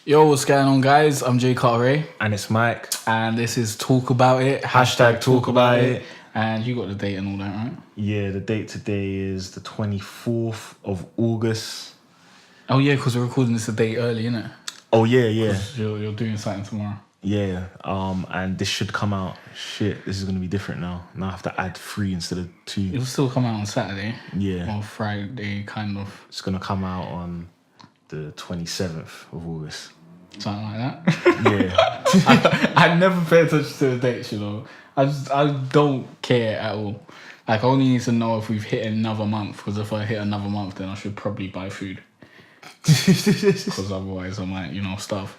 Yo, what's going on, guys? I'm Jay Cartere, And it's Mike. and this is Talk About It. Hashtag Talk About It. And you got the date and all that, right? Yeah, the date today is the 24th of August. Oh, yeah, because we're recording this a day early, innit? Oh, yeah. You're doing something tomorrow. Yeah, and this should come out. Shit, this is going to be different now. Now I have to add 3 instead of 2. It'll still come out on Saturday. Yeah. Or Friday, kind of. It's going to come out on the 27th of August. Something like that. Yeah. I never pay attention to the dates, you know. I don't care at all. Like, I only need to know if we've hit another month, because if I hit another month, then I should probably buy food. Because otherwise I might, starve.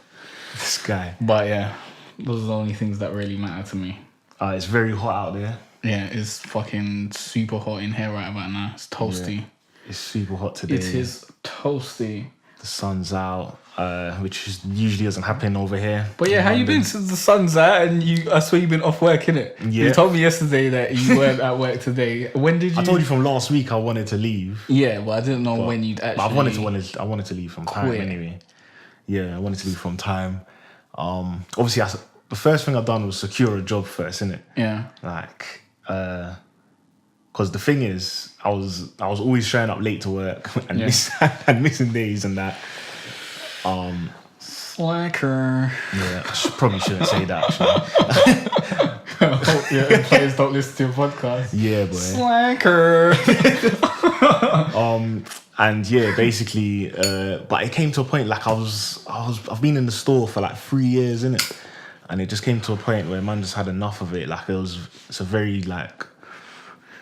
This guy. But yeah, those are the only things that really matter to me. It's very hot out there. Yeah, it's fucking super hot in here right about now. It's toasty. Yeah. It's super hot today. It is toasty. The sun's out, which usually doesn't happen over here. But yeah, how you been since the sun's out and I swear you've been off work, innit? Yeah. You told me yesterday that you weren't at work today. When did you? I told you from last week I wanted to leave. Yeah, but I didn't know when you'd actually. But I wanted to leave from time anyway. Yeah, I wanted to leave from time. Obviously, the first thing I've done was secure a job first, innit? Yeah. Like, because the thing is, I was always showing up late to work and missing days and that. Slacker. Yeah, probably shouldn't say that actually. Yeah, players don't listen to your podcast. Yeah, boy. Slacker. And yeah, basically, but it came to a point like I've been in the store for like 3 years, innit? And it just came to a point where man just had enough of it. Like it's a very like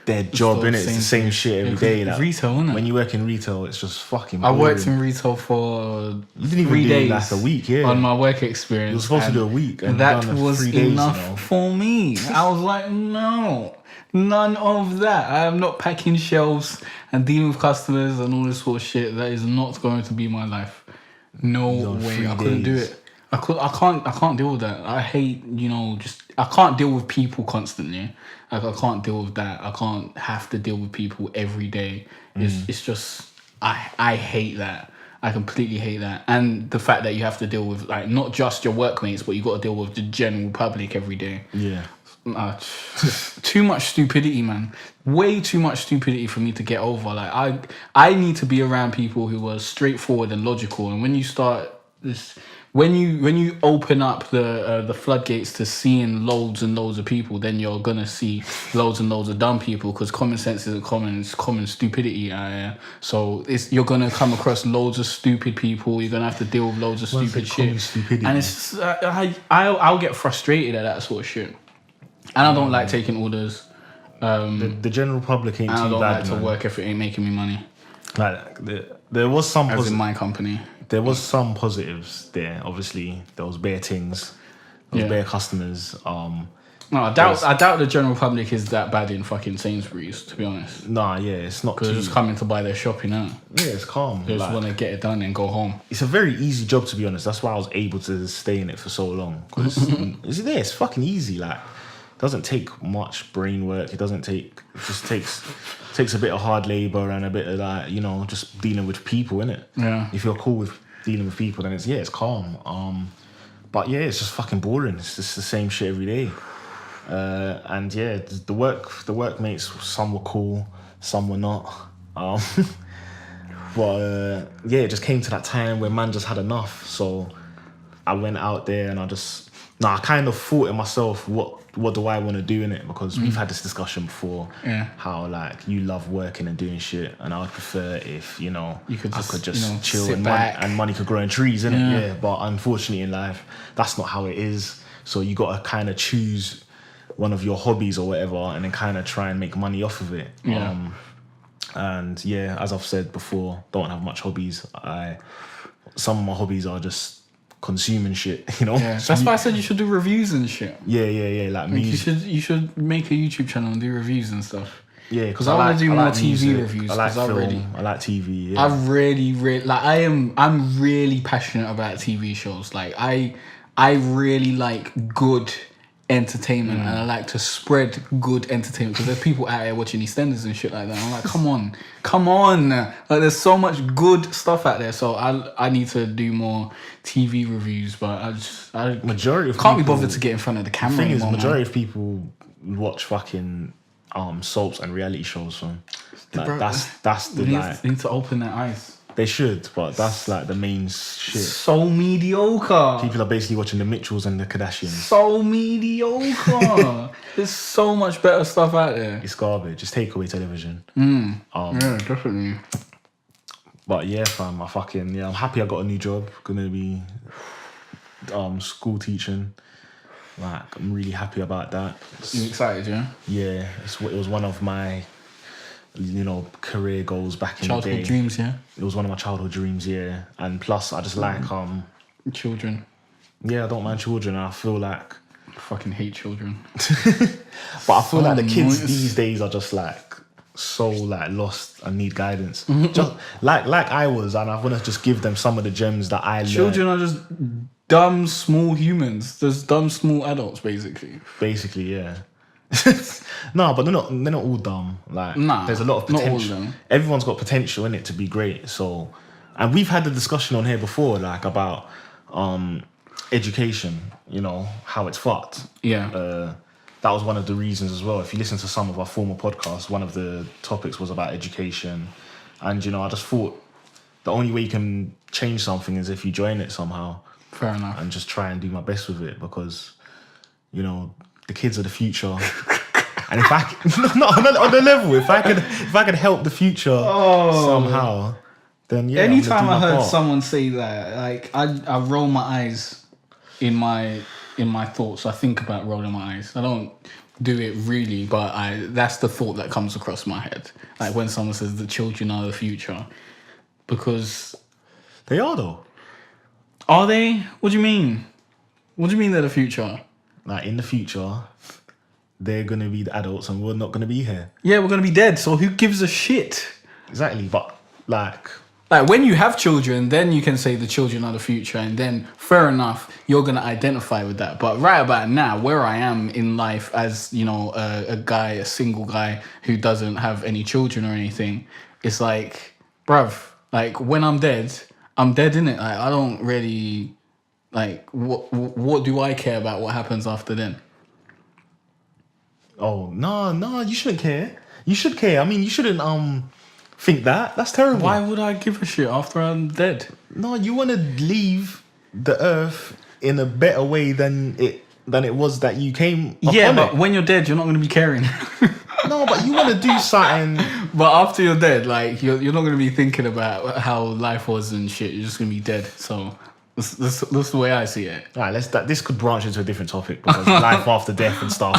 dead job, innit? It's the same shit every day. Like, retail, innit? When you work in retail, it's just fucking boring. boring. I worked in retail for you didn't even 3 do days like a week, yeah. On my work experience. You were supposed to do a week, and that done was 3 days, enough for me. I was like, no, none of that. I am not packing shelves and dealing with customers and all this sort of shit. That is not going to be my life. No way. I couldn't do it. I can't deal with that. I hate, I can't deal with people constantly. Like, I can't deal with that. I can't have to deal with people every day. It's just, I hate that. I completely hate that. And the fact that you have to deal with, like, not just your workmates, but you got to deal with the general public every day. Yeah. Too much stupidity, man. Way too much stupidity for me to get over. Like, I need to be around people who are straightforward and logical. And when you start this, when you open up the floodgates to seeing loads and loads of people, then you're gonna see loads and loads of dumb people, because common sense isn't common; it's common stupidity. So you're gonna come across loads of stupid people. You're gonna have to deal with loads of stupid shit, and it's just, I'll get frustrated at that sort of shit. And I don't like taking orders. The general public ain't too bad. I don't like to work if it ain't making me money. Like there was some as in my company. There was some positives there. Obviously, there was bare things, there was bare customers. No, I doubt the general public is that bad in fucking Sainsbury's, to be honest. Nah, yeah, it's not. Because they're just coming to buy their shopping out. Yeah, it's calm. They just want to get it done and go home. It's a very easy job, to be honest. That's why I was able to stay in it for so long. Because it's fucking easy. Like, it doesn't take much brain work. It just takes a bit of hard labor and a bit of like, just dealing with people, innit? Yeah. If you're cool with dealing with people, then it's calm. But yeah, it's just fucking boring. It's just the same shit every day. And yeah, the workmates, some were cool, some were not. But yeah, it just came to that time where man just had enough. So I went out there and I kind of thought in myself, what do I want to do in it? Because we've had this discussion before. Yeah. How like you love working and doing shit, and I would prefer if I could just chill and money could grow in trees, innit? Yeah. But unfortunately in life, that's not how it is. So you got to kind of choose one of your hobbies or whatever, and then kind of try and make money off of it. Yeah. And yeah, as I've said before, don't have much hobbies. Some of my hobbies are just consuming shit, Yeah, that's why I said you should do reviews and shit. Yeah. Like music. You should make a YouTube channel and do reviews and stuff. Yeah, because I want to do more TV music, reviews. I like film. I like TV. Yeah. I really like. I'm really passionate about TV shows. Like I really like good entertainment and I like to spread good entertainment because there's people out here watching EastEnders and shit like that. I'm like, come on. Like, there's so much good stuff out there. So I need to do more TV reviews, but I majority of can't people, be bothered to get in front of the camera. The thing anymore, is, majority of people watch fucking soaps and reality shows from. Like, that's the they need to open their eyes. They should, but that's like the main shit. So mediocre. People are basically watching the Mitchells and the Kardashians. So mediocre. There's so much better stuff out there. It's garbage. It's takeaway television. Yeah, definitely. But yeah, fam, I'm happy I got a new job. Gonna be school teaching. Like, I'm really happy about that. You excited, yeah? Yeah, it was one of my, career goals back in the day. Childhood dreams, yeah? It was one of my childhood dreams, yeah. And plus, I just like children. Yeah, I don't mind children. I feel like I fucking hate children. But I feel like the kids these days are just like so like lost and need guidance. Just like I was, and I want to just give them some of the gems that I learned. Children are just dumb small humans. There's dumb small adults, basically. Basically, yeah. No, but they're not all dumb. Like, there's a lot of potential. Not all of them. Everyone's got potential in it to be great. So, and we've had the discussion on here before, like about education. How it's fucked. Yeah. That was one of the reasons as well. If you listen to some of our former podcasts, one of the topics was about education, and I just thought the only way you can change something is if you join it somehow. Fair enough. And just try and do my best with it because, the kids are the future. And if I not on the level, if I could help the future somehow, then yeah. Anytime I heard someone say that, like I roll my eyes in my thoughts. I think about rolling my eyes. I don't do it really, but that's the thought that comes across my head. Like when someone says the children are the future, because they are though. Are they? What do you mean? What do you mean they're the future? Like in the future, they're gonna be the adults and we're not gonna be here. Yeah, we're gonna be dead. So who gives a shit? Exactly, but like when you have children, then you can say the children are the future, and then fair enough, you're gonna identify with that. But right about now, where I am in life as a single guy who doesn't have any children or anything, it's like, bruv, like when I'm dead, innit? Like I don't really like what do I care about what happens after then? Oh no, you shouldn't care. You should care. I mean, you shouldn't think that. That's terrible. Why would I give a shit after I'm dead? No, you want to leave the earth in a better way than it was that you came. Yeah, but when you're dead, you're not going to be caring. No, but you want to do something. But after you're dead, like you're not going to be thinking about how life was and shit. You're just going to be dead. So that's the way I see it. All right, this could branch into a different topic because life after death and stuff.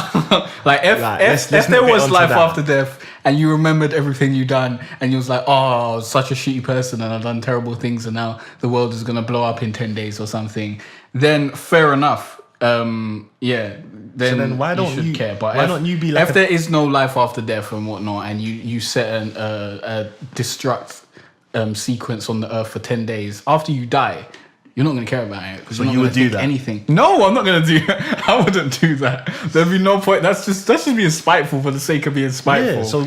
If there was life after death and you remembered everything you done and you was like, oh, I was such a shitty person and I've done terrible things and now the world is going to blow up in 10 days or something, then fair enough. Then why don't you care? But why don't you be like if there is no life after death and whatnot, and you set a destruct sequence on the earth for 10 days after you die, you're not going to care about it because you would do that. Anything? No, I'm not going to do that. I wouldn't do that. There'd be no point. That's just being spiteful for the sake of being spiteful. Yeah, so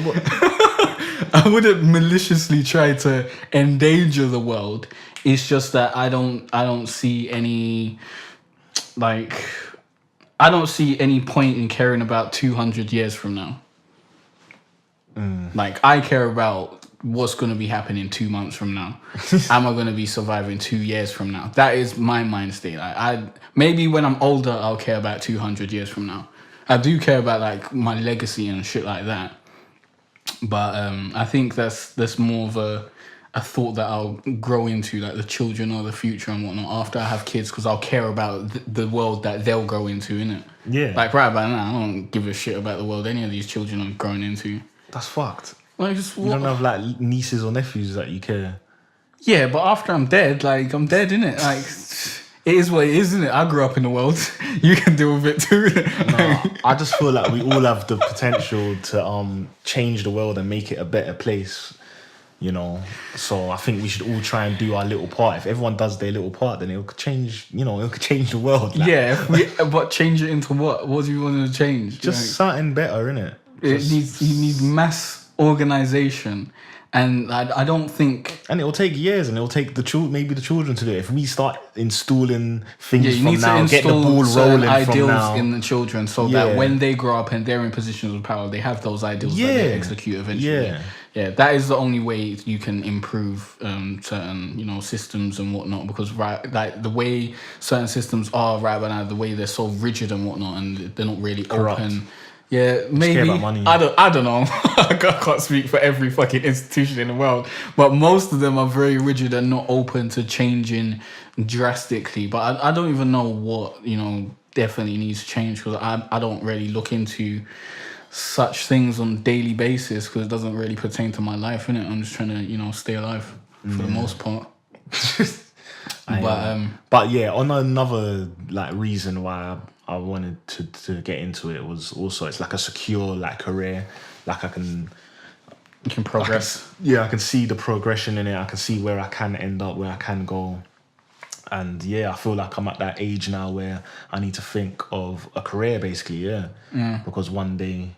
I wouldn't maliciously try to endanger the world. It's just that I don't see any. Like, I don't see any point in caring about 200 years from now. Like, I care about what's going to be happening 2 months from now. Am I going to be surviving 2 years from now? That is my mind state. Maybe when I'm older, I'll care about 200 years from now. I do care about, like, my legacy and shit like that. But I think that's more of a thought that I'll grow into, like the children are the future and whatnot after I have kids, because I'll care about the world that they'll grow into, innit? Yeah. Like right about now, I don't give a shit about the world any of these children are growing into. That's fucked. Like, just you don't have like nieces or nephews that you care. Yeah, but after I'm dead, like I'm dead, innit? Like it is what it is, isn't it? I grew up in the world. You can deal with it too. No, I just feel like we all have the potential to change the world and make it a better place. You know, so I think we should all try and do our little part. If everyone does their little part, then it could change. You know, it could change the world. Like. Yeah, but change it into what? What do you want to change? Just something better, innit? You need mass organization, and I don't think. And it will take years, and it will take maybe the children to do it. If we start installing things from now, get the ball rolling ideals from now in the children, so that when they grow up and they're in positions of power, they have those ideals that they execute eventually. Yeah, that is the only way you can improve certain, you know, systems and whatnot. Because like the way certain systems are right now, the way they're so rigid and whatnot, and they're not really corrupt. Open. Yeah, maybe. I don't know. I can't speak for every fucking institution in the world, but most of them are very rigid and not open to changing drastically. But I don't even know what, you know, definitely needs to change, because I don't really look into such things on a daily basis, because it doesn't really pertain to my life, innit? I'm just trying to, you know, stay alive for the most part. But yeah, on another like reason why I wanted to get into it was also it's like a secure like career, like you can progress. I can see the progression in it. I can see where I can end up, where I can go. And I feel like I'm at that age now where I need to think of a career, basically, because one day,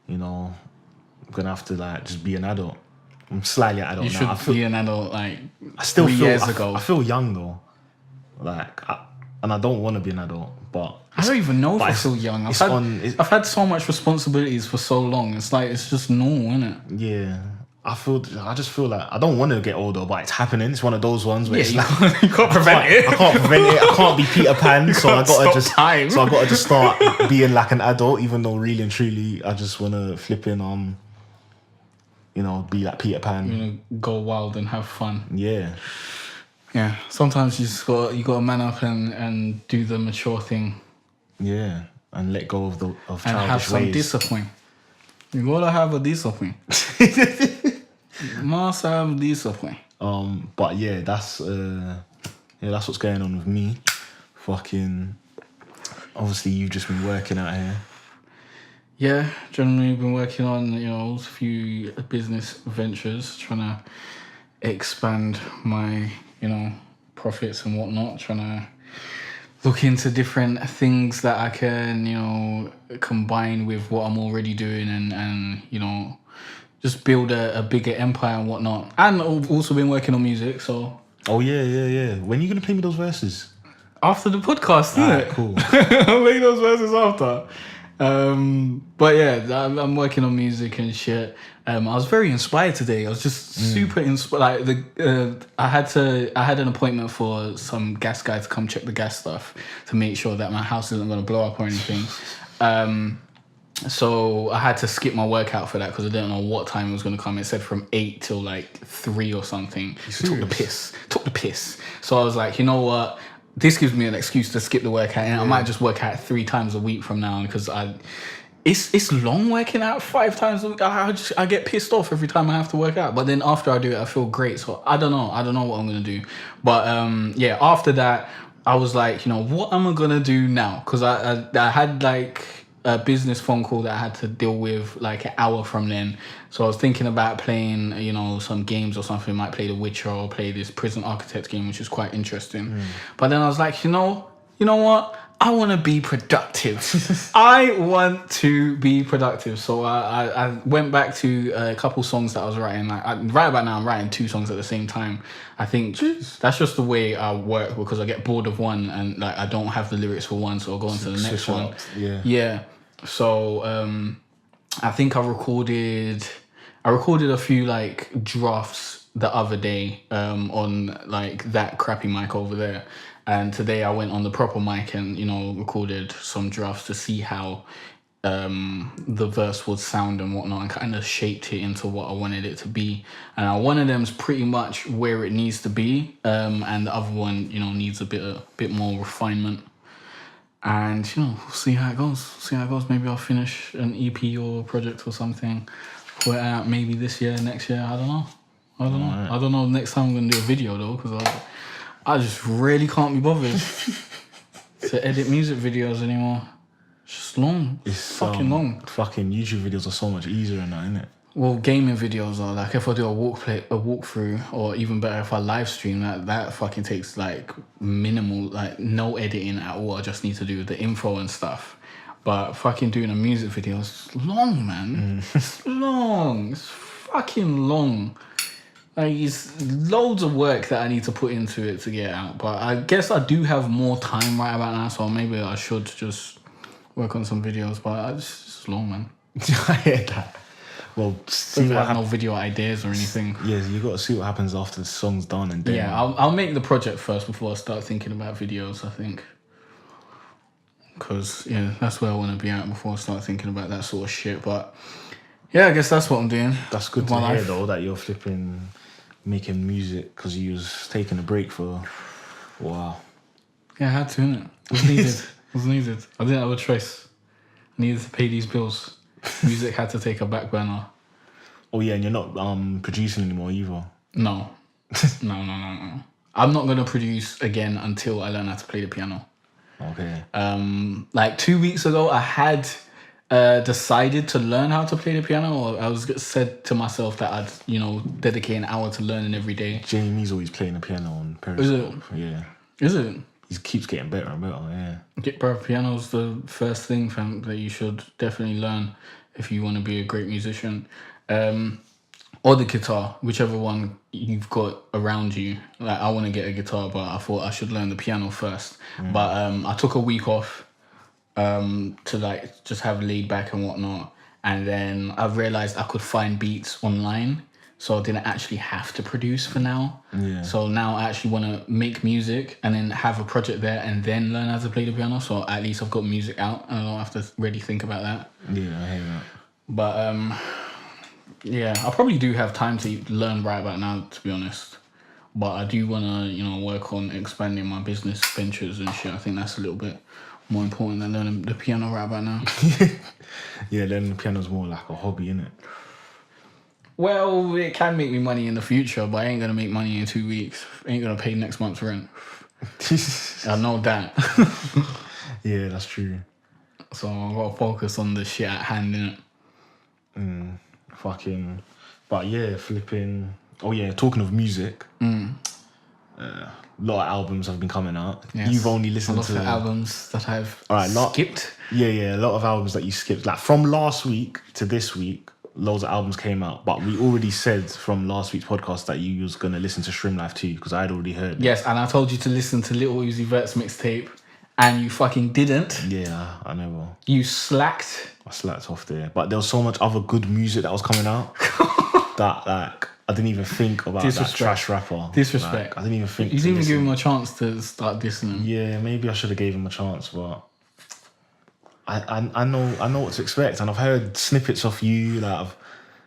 you know, I'm gonna have to like just be an adult. I'm slightly an adult now. You should be an adult like I still 3 years ago. I feel young though, and I don't want to be an adult, but I don't even know if I feel young. I've had so much responsibilities for so long. It's like it's just normal, isn't it? Yeah. I just feel like I don't want to get older, but it's happening. It's one of those ones where you can't prevent it. I can't prevent it. I can't be Peter Pan, so I gotta just start being like an adult, even though really and truly I just wanna you know, be like Peter Pan. You know, go wild and have fun. Yeah. Yeah. Sometimes you gotta man up and do the mature thing. Yeah. And let go of childish ways. And have some discipline. You gotta have a discipline. Must have discipline. But yeah, that's what's going on with me. Fucking obviously you've just been working out here. Yeah, generally been working on, you know, a few business ventures, trying to expand my, you know, profits and whatnot, trying to look into different things that I can, you know, combine with what I'm already doing and you know, just build a bigger empire and whatnot. And I've also been working on music, so... Oh, yeah. When are you going to play me those verses? After the podcast, isn't it? Cool. I'll play those verses after. But yeah, I'm working on music and shit. I was very inspired today. I was just super inspired. Like I had an appointment for some gas guy to come check the gas stuff to make sure that my house isn't going to blow up or anything. So I had to skip my workout for that because I didn't know what time it was going to come. It said from 8 till like 3 or something. Took the piss. So I was like, you know what? This gives me an excuse to skip the workout, and I might just work out 3 times a week from now on, because it's long working out 5 times a week. I get pissed off every time I have to work out, but then after I do it, I feel great. So I don't know what I'm gonna do, but yeah. After that, I was like, you know, what am I gonna do now? Because I had like a business phone call that I had to deal with like an hour from then. So I was thinking about playing, you know, some games or something. Might play The Witcher or play this Prison Architect game, which is quite interesting. But then I was like, you know what? I want to be productive. I want to be productive. So I went back to a couple songs that I was writing. Like right about now, I'm writing 2 songs at the same time. I think that's just the way I work, because I get bored of one and like I don't have the lyrics for one, so I'll go on to the next one. Yeah. So I think I recorded a few like drafts the other day on like that crappy mic over there. And today I went on the proper mic and, you know, recorded some drafts to see how the verse would sound and whatnot, and kind of shaped it into what I wanted it to be. And one of them's pretty much where it needs to be, and the other one, you know, needs a bit more refinement. And, you know, we'll see how it goes. Maybe I'll finish an EP or a project or something, put it out maybe this year, next year. I don't know. Right. I don't know next time I'm going to do a video though, because I just really can't be bothered to edit music videos anymore. It's just long. It's fucking long. Fucking YouTube videos are so much easier now, isn't it? Well, gaming videos are like if I do a walkthrough, or even better if I live stream, that fucking takes like minimal, like no editing at all. I just need to do the info and stuff. But fucking doing a music video is long, man. It's long. It's fucking long. Like, it's loads of work that I need to put into it to get out. But I guess I do have more time right about now, so maybe I should just work on some videos. But it's just long, man. I hear that. Well, see what no video ideas or anything. Yeah, you got to see what happens after the song's done, and then I'll make the project first before I start thinking about videos. I think, because that's where I want to be at before I start thinking about that sort of shit. But I guess that's what I'm doing. That's good to hear, though, that you're flipping making music because you was taking a break for a while. Yeah, I had to, innit? It was needed. It was needed. I didn't have a choice. I needed to pay these bills. Music had to take a back burner. Oh yeah, and you're not producing anymore either. No. No. I'm not gonna produce again until I learn how to play the piano. Okay. Like 2 weeks ago, I had decided to learn how to play the piano, or I was said to myself that I'd dedicate an hour to learning every day. Jamie's always playing the piano on Periscope. Is it? Yeah. Is it? He keeps getting better and better, yeah. Bro, piano's the first thing, fam, that you should definitely learn if you want to be a great musician. Or the guitar, whichever one you've got around you. Like, I want to get a guitar, but I thought I should learn the piano first. But I took a week off to like just have laid back and whatnot. And then I realized I could find beats online. So I didn't actually have to produce for now. Yeah. So now I actually want to make music and then have a project there and then learn how to play the piano. So at least I've got music out and I don't have to really think about that. Yeah, I hear that. But I probably do have time to learn right about now, to be honest. But I do want to, work on expanding my business ventures and shit. I think that's a little bit more important than learning the piano right about now. Yeah, learning the piano's more like a hobby, innit? Well, it can make me money in the future, but I ain't going to make money in 2 weeks. I ain't going to pay next month's rent. I know that. Yeah, that's true. So I've got to focus on the shit at hand, innit? But yeah, flipping... Oh yeah, talking of music, a lot of albums have been coming out. Yes. You've only listened to... A lot of albums that I've skipped. Yeah, a lot of albums that you skipped. Like, from last week to this week, loads of albums came out, but we already said from last week's podcast that you was going to listen to Sremm Life too, because I'd already heard. Yes, and I told you to listen to Lil Uzi Vert's mixtape, and you fucking didn't. Yeah, I never. You slacked. I slacked off there. But there was so much other good music that was coming out that, like, I didn't even think about that trash rapper. Disrespect. Like, I didn't even think. You didn't even give him a chance to start dissing him. Yeah, maybe I should have gave him a chance, but I know what to expect, and I've heard snippets of you, like,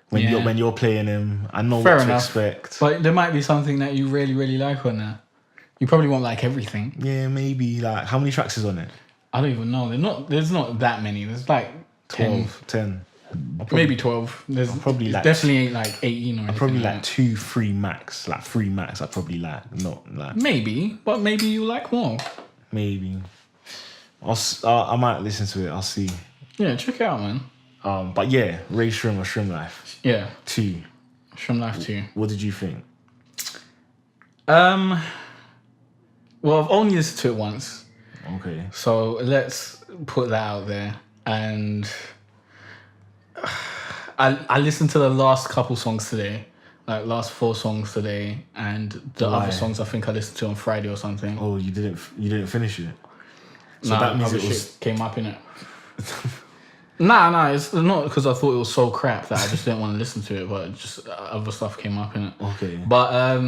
when you're playing him. I know what to expect. But there might be something that you really, really like on there. You probably won't like everything. Yeah, maybe. Like, how many tracks is on it? I don't even know. There's not that many. There's like 10. Maybe 12. There's probably like definitely ain't like 18 or anything. Probably like 2, 3 max. Like 3 max. I probably like not like. Maybe, but maybe you like more. Maybe. I might listen to it. I'll see. Yeah, check it out, man. But yeah, Rae Sremmurd, Sremm Life. Yeah. 2. Sremm Life 2. What did you think? Well, I've only listened to it once. Okay. So let's put that out there. And I listened to the last couple songs today, like last 4 songs today, and the other songs I think I listened to on Friday or something. Oh, you didn't finish it. So that means it was came up in it. Nah, it's not because I thought it was so crap that I just didn't want to listen to it, but just other stuff came up in it. Okay. But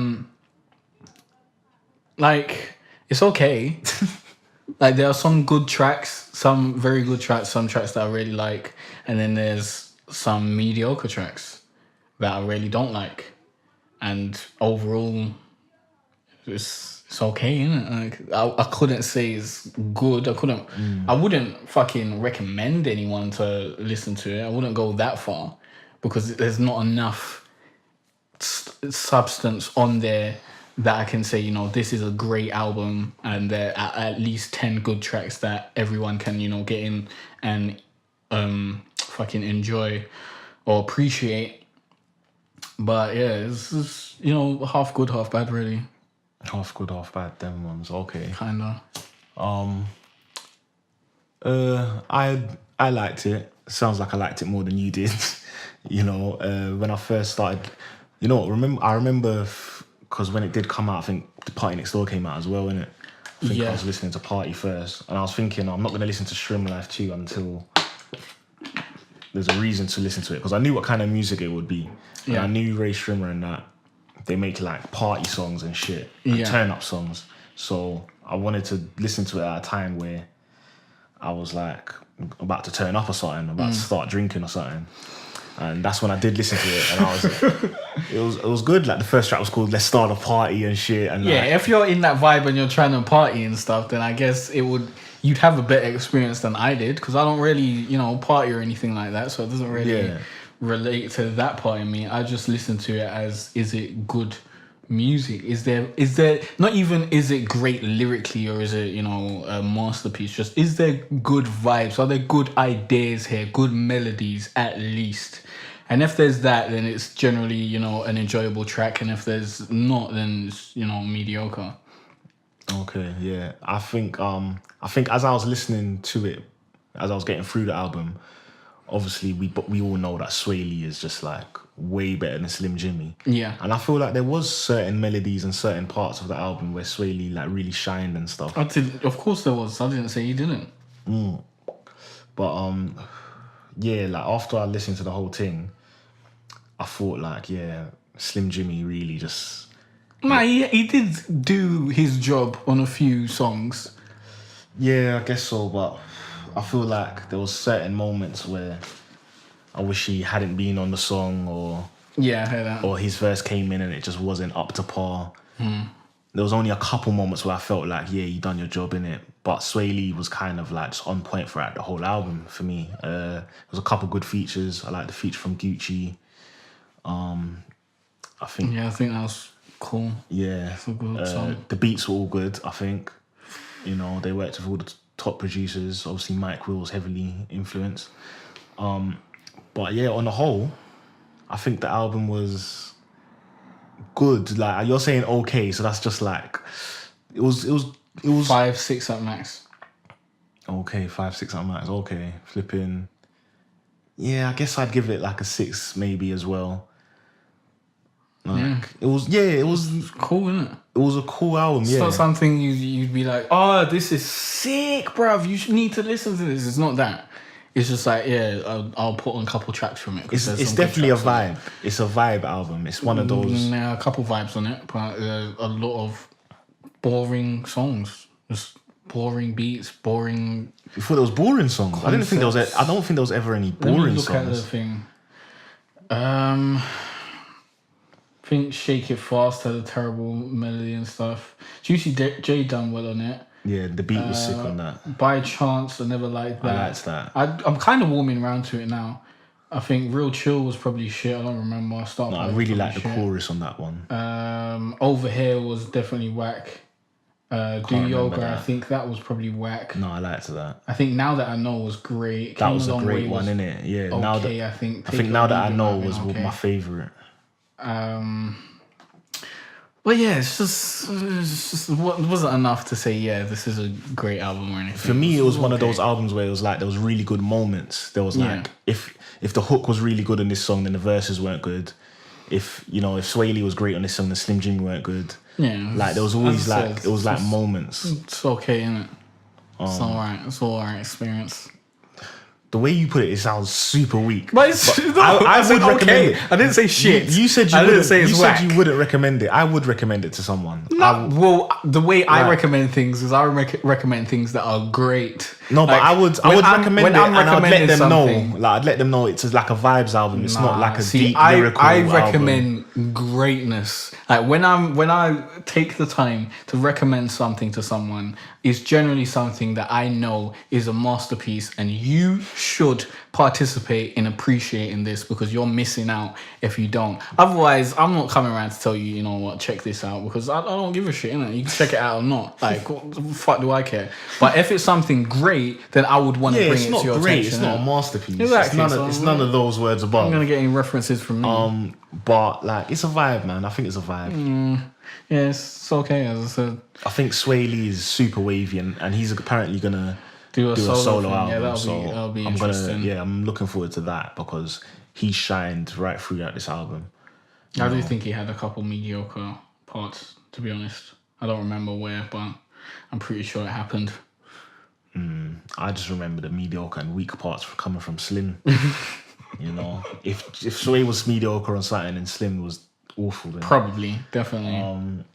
like, it's okay. Like, there are some good tracks, some very good tracks, some tracks that I really like, and then there's some mediocre tracks that I really don't like. And overall, it's okay, innit? Like, I couldn't say it's good. I wouldn't fucking recommend anyone to listen to it. I wouldn't go that far because there's not enough substance on there that I can say, this is a great album and there are at least 10 good tracks that everyone can, get in and fucking enjoy or appreciate. But yeah, it's half good, half bad, really. Half good, half bad. Them ones, okay. Kinda. I liked it. Sounds like I liked it more than you did. When I first started, I remember because when it did come out, I think the Party Next Door came out as well, innit? I think I was listening to Party first, and I was thinking I'm not going to listen to Sremm Life 2 until there's a reason to listen to it, because I knew what kind of music it would be. And I knew Rae Sremmurd and that they make like party songs and shit, and turn up songs. So I wanted to listen to it at a time where I was like about to turn up or something, about to start drinking or something. And that's when I did listen to it, and I was it was good. Like the first track was called "Let's Start a Party" and shit. And if you're in that vibe and you're trying to party and stuff, then I guess you'd have a better experience than I did, because I don't really party or anything like that, so it doesn't really relate to that part of me. I just listen to it as, is it good music? Is there not even, is it great lyrically, or is it a masterpiece? Just, is there good vibes? Are there good ideas here? Good melodies at least? And if there's that, then it's generally an enjoyable track, and if there's not, then it's mediocre. Okay, yeah. I think as I was listening to it, as I was getting through the album, obviously we all know that Swae Lee is just like way better than Slim Jimmy. Yeah. And I feel like there was certain melodies and certain parts of the album where Swae Lee like really shined and stuff. Of course there was. I didn't say he didn't. But like after I listened to the whole thing, I thought like, Slim Jimmy really just... Nah, he did do his job on a few songs. Yeah, I guess so, but I feel like there was certain moments where I wish he hadn't been on the song, or I heard that. Or his verse came in and it just wasn't up to par. There was only a couple moments where I felt like, you done your job in it, but Swae Lee was kind of like just on point throughout the whole album for me. There was a couple good features. I like the feature from Gucci. I think that was cool. Yeah, it's a good song. The beats were all good. I think they worked with all the top producers. Obviously, Mike Will's heavily influenced. But on the whole, I think the album was good. Like you're saying, okay, so that's just like it was 5-6 at max. Okay, 5-6 at max. Okay, flipping. Yeah, I guess I'd give it like a 6 maybe as well. Like it was cool, isn't it? It was a cool album. It's not something you'd be like, oh, this is sick, bruv. You need to listen to this. It's not that. It's just like, I'll put on a couple tracks from it. It's definitely a vibe. It's a vibe album. It's one of those. A couple vibes on it, but a lot of boring songs. Just boring beats, boring. You thought there was boring songs? Concepts. I don't think there was ever any boring songs. Look at the thing. I think Shake It Fast had a terrible melody and stuff. Juicy J done well on it. Yeah, the beat was sick on that. By Chance, I never liked that. I liked that. I'm kind of warming around to it now. I think Real Chill was probably shit. I don't remember. I really like the chorus on that one. Over Here was definitely whack. Do Yoga, I think that was probably whack. No, I liked that. I think Now That I Know was great. That was a great one, innit? Yeah. Okay, I think Now That I Know was my favourite. But it's just wasn't enough to say this is a great album or anything. For me, it was one of those albums where it was like there was really good moments. There was like if the hook was really good on this song, then the verses weren't good. If Swae Lee was great on this song, then Slim Jimmy weren't good. Yeah, like there was always like moments. It's okay, innit? It's alright. It's alright experience. The way you put it sounds super weak. But I would recommend it. I didn't say shit. You said you wouldn't recommend it. I would recommend it to someone. Well, the way I recommend things is I recommend things that are great. No, but I would recommend it, and I'd let them know. Like I'd let them know it's like a vibes album. It's not like a deep lyrical album. I recommend greatness. Like when I take the time to recommend something to someone, it's generally something that I know is a masterpiece, and you should participate in appreciating this, because you're missing out if you don't. Otherwise, I'm not coming around to tell you, you know what, check this out, because I don't give a shit, innit? You can check it out or not. Like, what the fuck do I care? But if it's something great, great, then I would want to bring it to your attention. It's not a masterpiece. Exactly. It's none of those words above. I'm gonna get any references from me. But like, it's a vibe, man. I think it's a vibe. Yeah, it's okay. As I said, I think Sway Lee is super wavy, and he's apparently gonna do a solo album. Yeah, that'll be interesting. I'm looking forward to that because he shined right throughout this album. I do think he had a couple mediocre parts, to be honest. I don't remember where, but I'm pretty sure it happened. I just remember the mediocre and weak parts coming from Slim. You know, if Sway was mediocre on something and Slim was awful, then probably, definitely.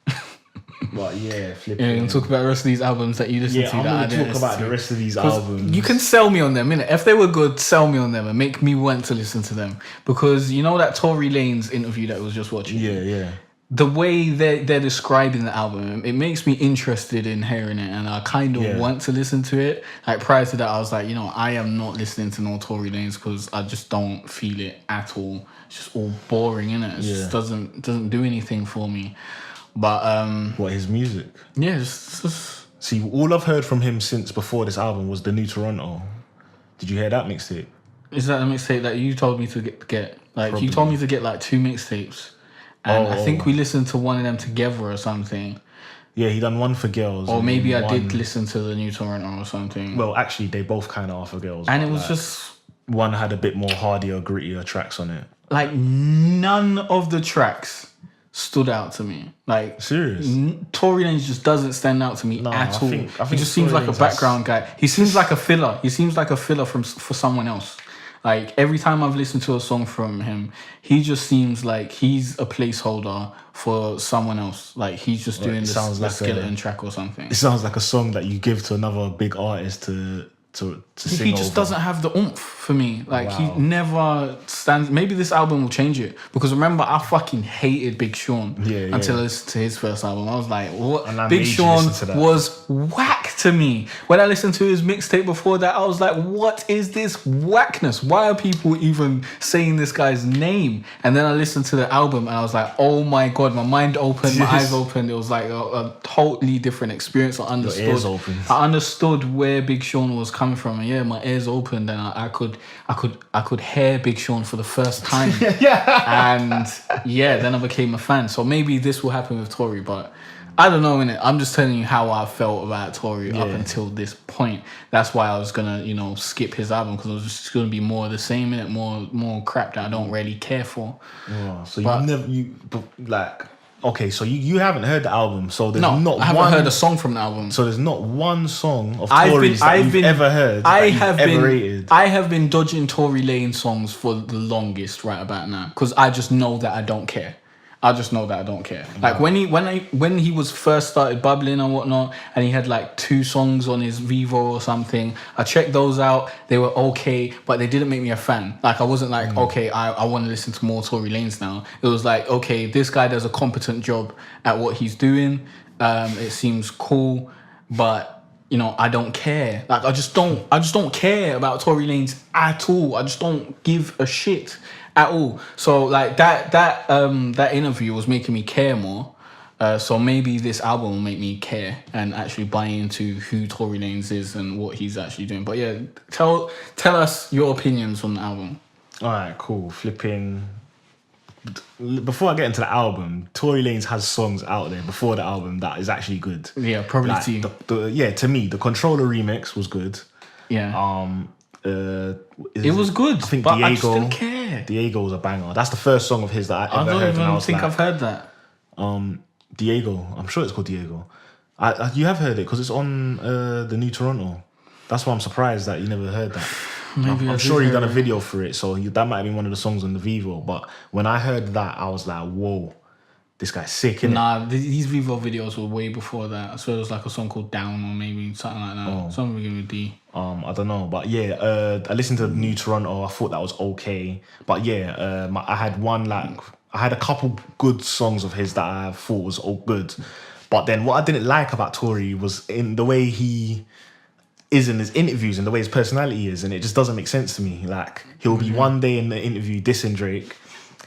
But yeah, flipping. Yeah, and talk about the rest of these albums that you listen to. I'm going to talk about the rest of these albums. You can sell me on them, innit? If they were good, sell me on them and make me want to listen to them. Because you know that Tory Lanez interview that I was just watching? Yeah. The way they're describing the album, it makes me interested in hearing it, and I kind of want to listen to it. Like prior to that, I was like, you know, I am not listening to no Tory Lanez because I just don't feel it at all. It's just all boring, innit? It just doesn't do anything for me. But what, his music? Yeah, just see, all I've heard from him since before this album was the New Toronto. Did you hear that mixtape? Is that the mixtape that you told me to get? Like Probably. You told me to get like 2 mixtapes. And I think we listened to one of them together or something. Yeah, he done one for girls. Or maybe I did listen to the New Toronto or something. Well, actually, they both kind of are for girls. And it was just... One had a bit more hardier, grittier tracks on it. Like, none of the tracks stood out to me. Like... Serious? Tory Lanez just doesn't stand out to me at all. I think he just seems like a background guy. He seems like a filler. He seems like a filler for someone else. Like, every time I've listened to a song from him, he just seems like he's a placeholder for someone else. Like, he's just doing this skeleton track or something. It sounds like a song that you give to another big artist to sing He just doesn't have the oomph for me. Like, he never stands... Maybe this album will change it. Because remember, I fucking hated Big Sean until I listened to his first album. I was like, what? Big Sean was whack to me. When I listened to his mixtape before that, I was like, what is this whackness? Why are people even saying this guy's name? And then I listened to the album and I was like, oh my God, my mind opened, my eyes opened. It was like a totally different experience. I understood. Your ears opened. I understood where Big Sean was coming from, and my ears opened, and I could hear Big Sean for the first time. And then I became a fan. So maybe this will happen with Tory, but I don't know, innit? I'm just telling you how I felt about Tory up until this point. That's why I was gonna, skip his album, because it was just gonna be more of the same, innit? More crap that I don't really care for. Oh, so okay, so you haven't heard the album, so there's I haven't heard a song from the album. So there's not one song of Tory's that you've ever heard rated. I have been dodging Tory Lanez songs for the longest right about now, because I just know that I don't care. Like when he was first started bubbling and whatnot, and he had like 2 songs on his Vivo or something, I checked those out. They were okay, but they didn't make me a fan. Like, I wasn't like, okay, I want to listen to more Tory Lanez now. It was like, okay, this guy does a competent job at what he's doing. It seems cool, but I don't care. Like, I just don't care about Tory Lanez at all. I just don't give a shit at all. So like that interview was making me care more. So maybe this album will make me care and actually buy into who Tory Lanez is and what he's actually doing. But yeah, tell us your opinions on the album. All right, cool. Before I get into the album, Tory Lanez has songs out there before the album that is actually good. Yeah, probably like, to you. To me, the Controller remix was good. Yeah. It was good, I think but Diego, I just didn't care. Diego's a banger. That's the first song of his that I ever heard. I don't even think I've heard that. Diego, I'm sure it's called Diego. You have heard it because it's on the New Toronto. That's why I'm surprised that you never heard that. Maybe I'm sure he done a video for it, so that might have been one of the songs on the Vivo. But when I heard that, I was like, whoa, this guy's sick, innit? Nah, these Vivo videos were way before that. So it was like a song called Down or maybe something like that. Something beginning with D. I don't know, but yeah, I listened to the New Toronto. I thought that was okay, but yeah, I had a couple good songs of his that I thought was all good. But then what I didn't like about Tory was in the way he is in his interviews and the way his personality is, and it just doesn't make sense to me. Like, he'll be one day in the interview dissing Drake,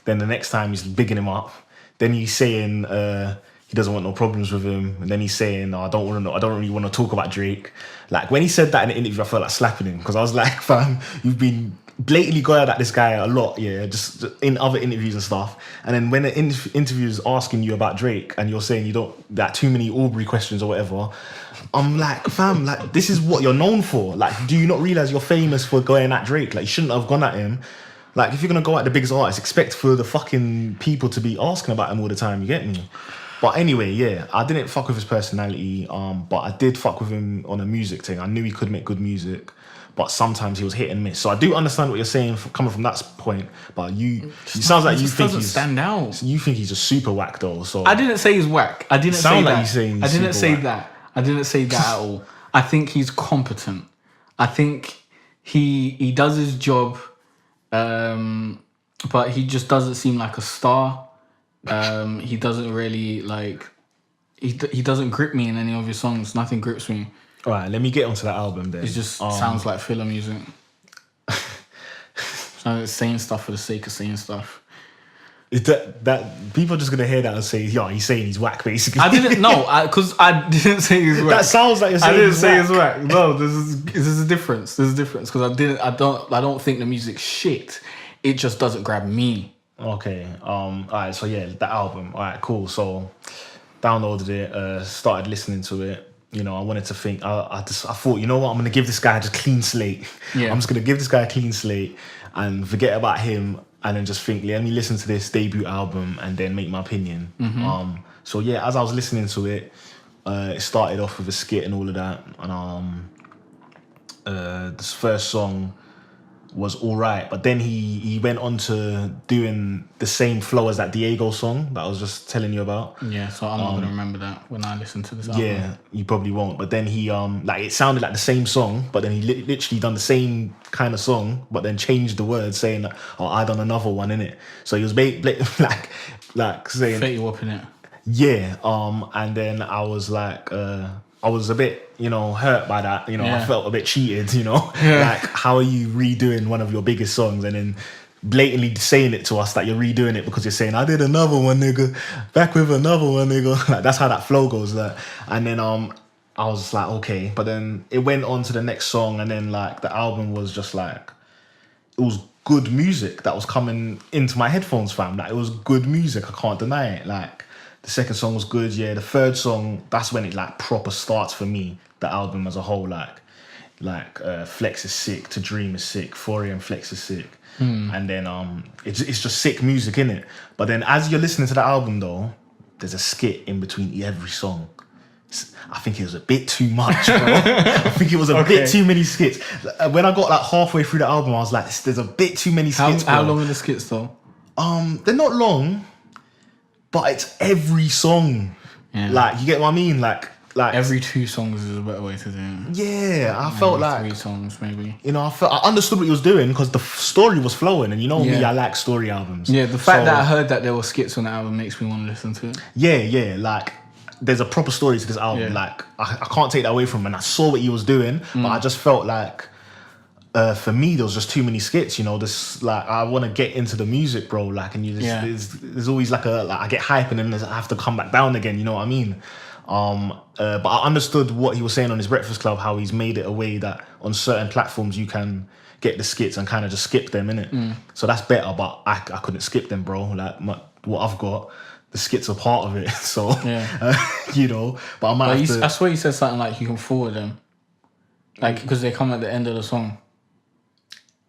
then the next time he's bigging him up, then he's saying he doesn't want no problems with him, and then he's saying, I don't really want to talk about Drake. Like when he said that in the interview, I felt like slapping him, because I was like, fam, you've been blatantly going at this guy a lot, just in other interviews and stuff. And then when the interview is asking you about Drake and you're saying you don't, that too many Aubrey questions or whatever, I'm like, fam, like this is what you're known for. Like, do you not realize you're famous for going at Drake? Like, you shouldn't have gone at him. Like, if you're gonna go at the biggest artist, expect for the fucking people to be asking about him all the time. You get me? But anyway, I didn't fuck with his personality. But I did fuck with him on a music thing. I knew he could make good music, but sometimes he was hit and miss. So I do understand what you're saying coming from that point. But it sounds like you think he's stand out. You think he's a super whack though. So I didn't say he's whack. I didn't sound say like that. You're saying I didn't super say whack. that. I didn't say that at all. I think he's competent. I think he does his job, but he just doesn't seem like a star. He doesn't really like. He doesn't grip me in any of his songs. Nothing grips me. All right, let me get onto that album then. It just sounds like filler music. So saying stuff for the sake of saying stuff. That people are just gonna hear that and say, "Yeah, he's saying he's whack." Basically, I didn't know because I didn't say he's whack. That sounds like you're saying I didn't he's say whack. he's whack. No, there's a difference. There's a difference because I don't think the music's shit. It just doesn't grab me. Okay. All right. So yeah, the album. All right. Cool. So downloaded it. Started listening to it. You know, I wanted to think. I thought, you know what? I'm gonna give this guy just clean slate. Yeah. I'm just gonna give this guy a clean slate and forget about him. And then just think, let me listen to this debut album and then make my opinion. Mm-hmm. So yeah, as I was listening to it, it started off with a skit and all of that. And this first song was all right, but then he went on to doing the same flow as that Diego song that I was just telling you about. Yeah, so I'm not gonna remember that when I listen to this album. Yeah, you probably won't. But then he like it sounded like the same song, but then he literally done the same kind of song, but then changed the words, saying, "Oh, I done another one in it." So he was like saying, "Fate you up in it." Yeah. And then I was like, I was a bit, hurt by that. I felt a bit cheated. Like, how are you redoing one of your biggest songs and then blatantly saying it to us that you're redoing it because you're saying, I did another one, nigga, back with another one, nigga. Like, that's how that flow goes. Like, and then I was like, okay. But then it went on to the next song, and then like the album was just like, it was good music that was coming into my headphones, fam. Like, it was good music. I can't deny it. Like, the second song was good, yeah. The third song, that's when it like proper starts for me. The album as a whole, like Flex is sick, To Dream is sick, 4 AM Flex is sick, and then it's just sick music, innit? But then as you're listening to the album though, there's a skit in between every song. I think it was a bit too much, bro. I think it was a bit too many skits. When I got like halfway through the album, I was like, there's a bit too many skits. How long are the skits though? They're not long. But it's every song. Yeah. Like, you get what I mean? Like every 2 songs is a better way to do it. Yeah, I felt like 3 songs maybe. I understood what he was doing because the story was flowing, and me, I like story albums. Yeah, the fact that I heard that there were skits on the album makes me want to listen to it. Yeah, like there's a proper story to this album. Yeah. Like I can't take that away from him, and I saw what he was doing, but I just felt like for me, there was just too many skits, this, like, I want to get into the music, bro, like, and you just, there's always like I get hype and then I have to come back down again, you know what I mean? But I understood what he was saying on his Breakfast Club, how he's made it a way that on certain platforms you can get the skits and kind of just skip them, innit? So that's better, but I couldn't skip them, bro. Like, what I've got, the skits are part of it, so, but I might have to... I swear you said something like you can forward them, like, because they come at the end of the song.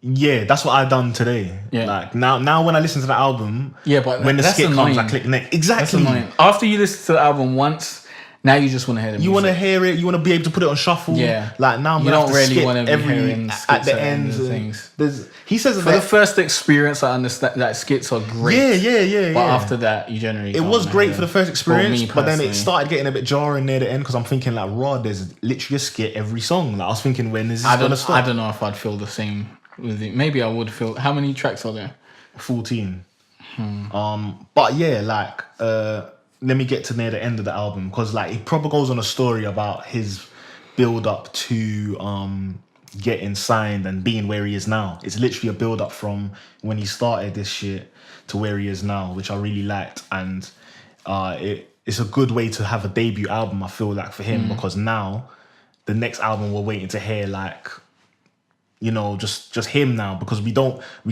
Yeah, that's what I done today. Yeah. Like now when I listen to the album, but when the skit comes, I click next. Exactly. That's annoying. After you listen to the album once, now you just want to hear the music. You want to hear it. You want to be able to put it on shuffle. Yeah. Like now, you don't really want to be hearing at the end things. He says for the first experience, I understand that skits are great. Yeah. But after that, you generally it was great for the first experience, but then it started getting a bit jarring near the end because I'm thinking like, Rod, there's literally a skit every song. Like I was thinking, when is this gonna stop? I don't know if I'd feel the same with it. Maybe I would feel. How many tracks are there? 14. But yeah, like let me get to near the end of the album because like it probably goes on a story about his build up to getting signed and being where he is now. It's literally a build up from when he started this shit to where he is now, which I really liked. And it's a good way to have a debut album, I feel like, for him, because now the next album we're waiting to hear, like, you know, just him now, because we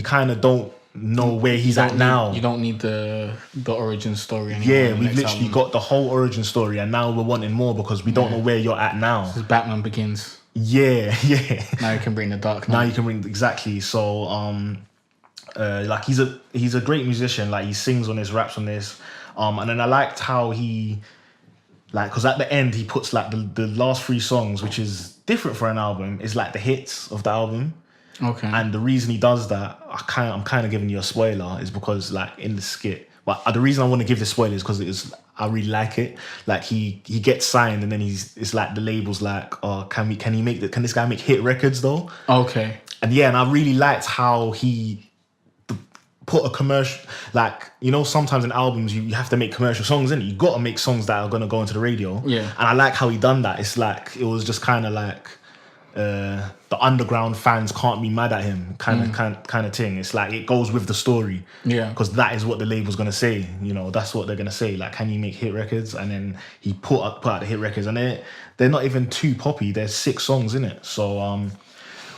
kind of don't know where he's at now. You don't need the origin story anymore. Yeah, we've literally got the whole origin story, and now we're wanting more because we don't know where you're at now. This is Batman Begins. Yeah. Now you can bring the Dark Knight. Now you can bring, exactly. So, like, he's a great musician. Like, he sings on this, raps on this. And then I liked how he, like, because at the end he puts like the last 3 songs, which is different for an album, is like the hits of the album. Okay. And the reason he does that, I'm kind of giving you a spoiler, is because, like, in the skit. But the reason I want to give this spoiler is because I really like it. Like, he gets signed, and then it's like the label's like, oh, can this guy make hit records though? Okay. And yeah, and I really liked how he put a commercial, like, you know, sometimes in albums you have to make commercial songs, and you got to make songs that are going to go into the radio. Yeah. And I like how he done that. It's like, it was just kind of like the underground fans can't be mad at him kind of thing. It's like, it goes with the story. Yeah. Because that is what the label's going to say. You know, that's what they're going to say. Like, can you make hit records? And then he put out the hit records, and they're not even too poppy. There's 6 songs in it. So on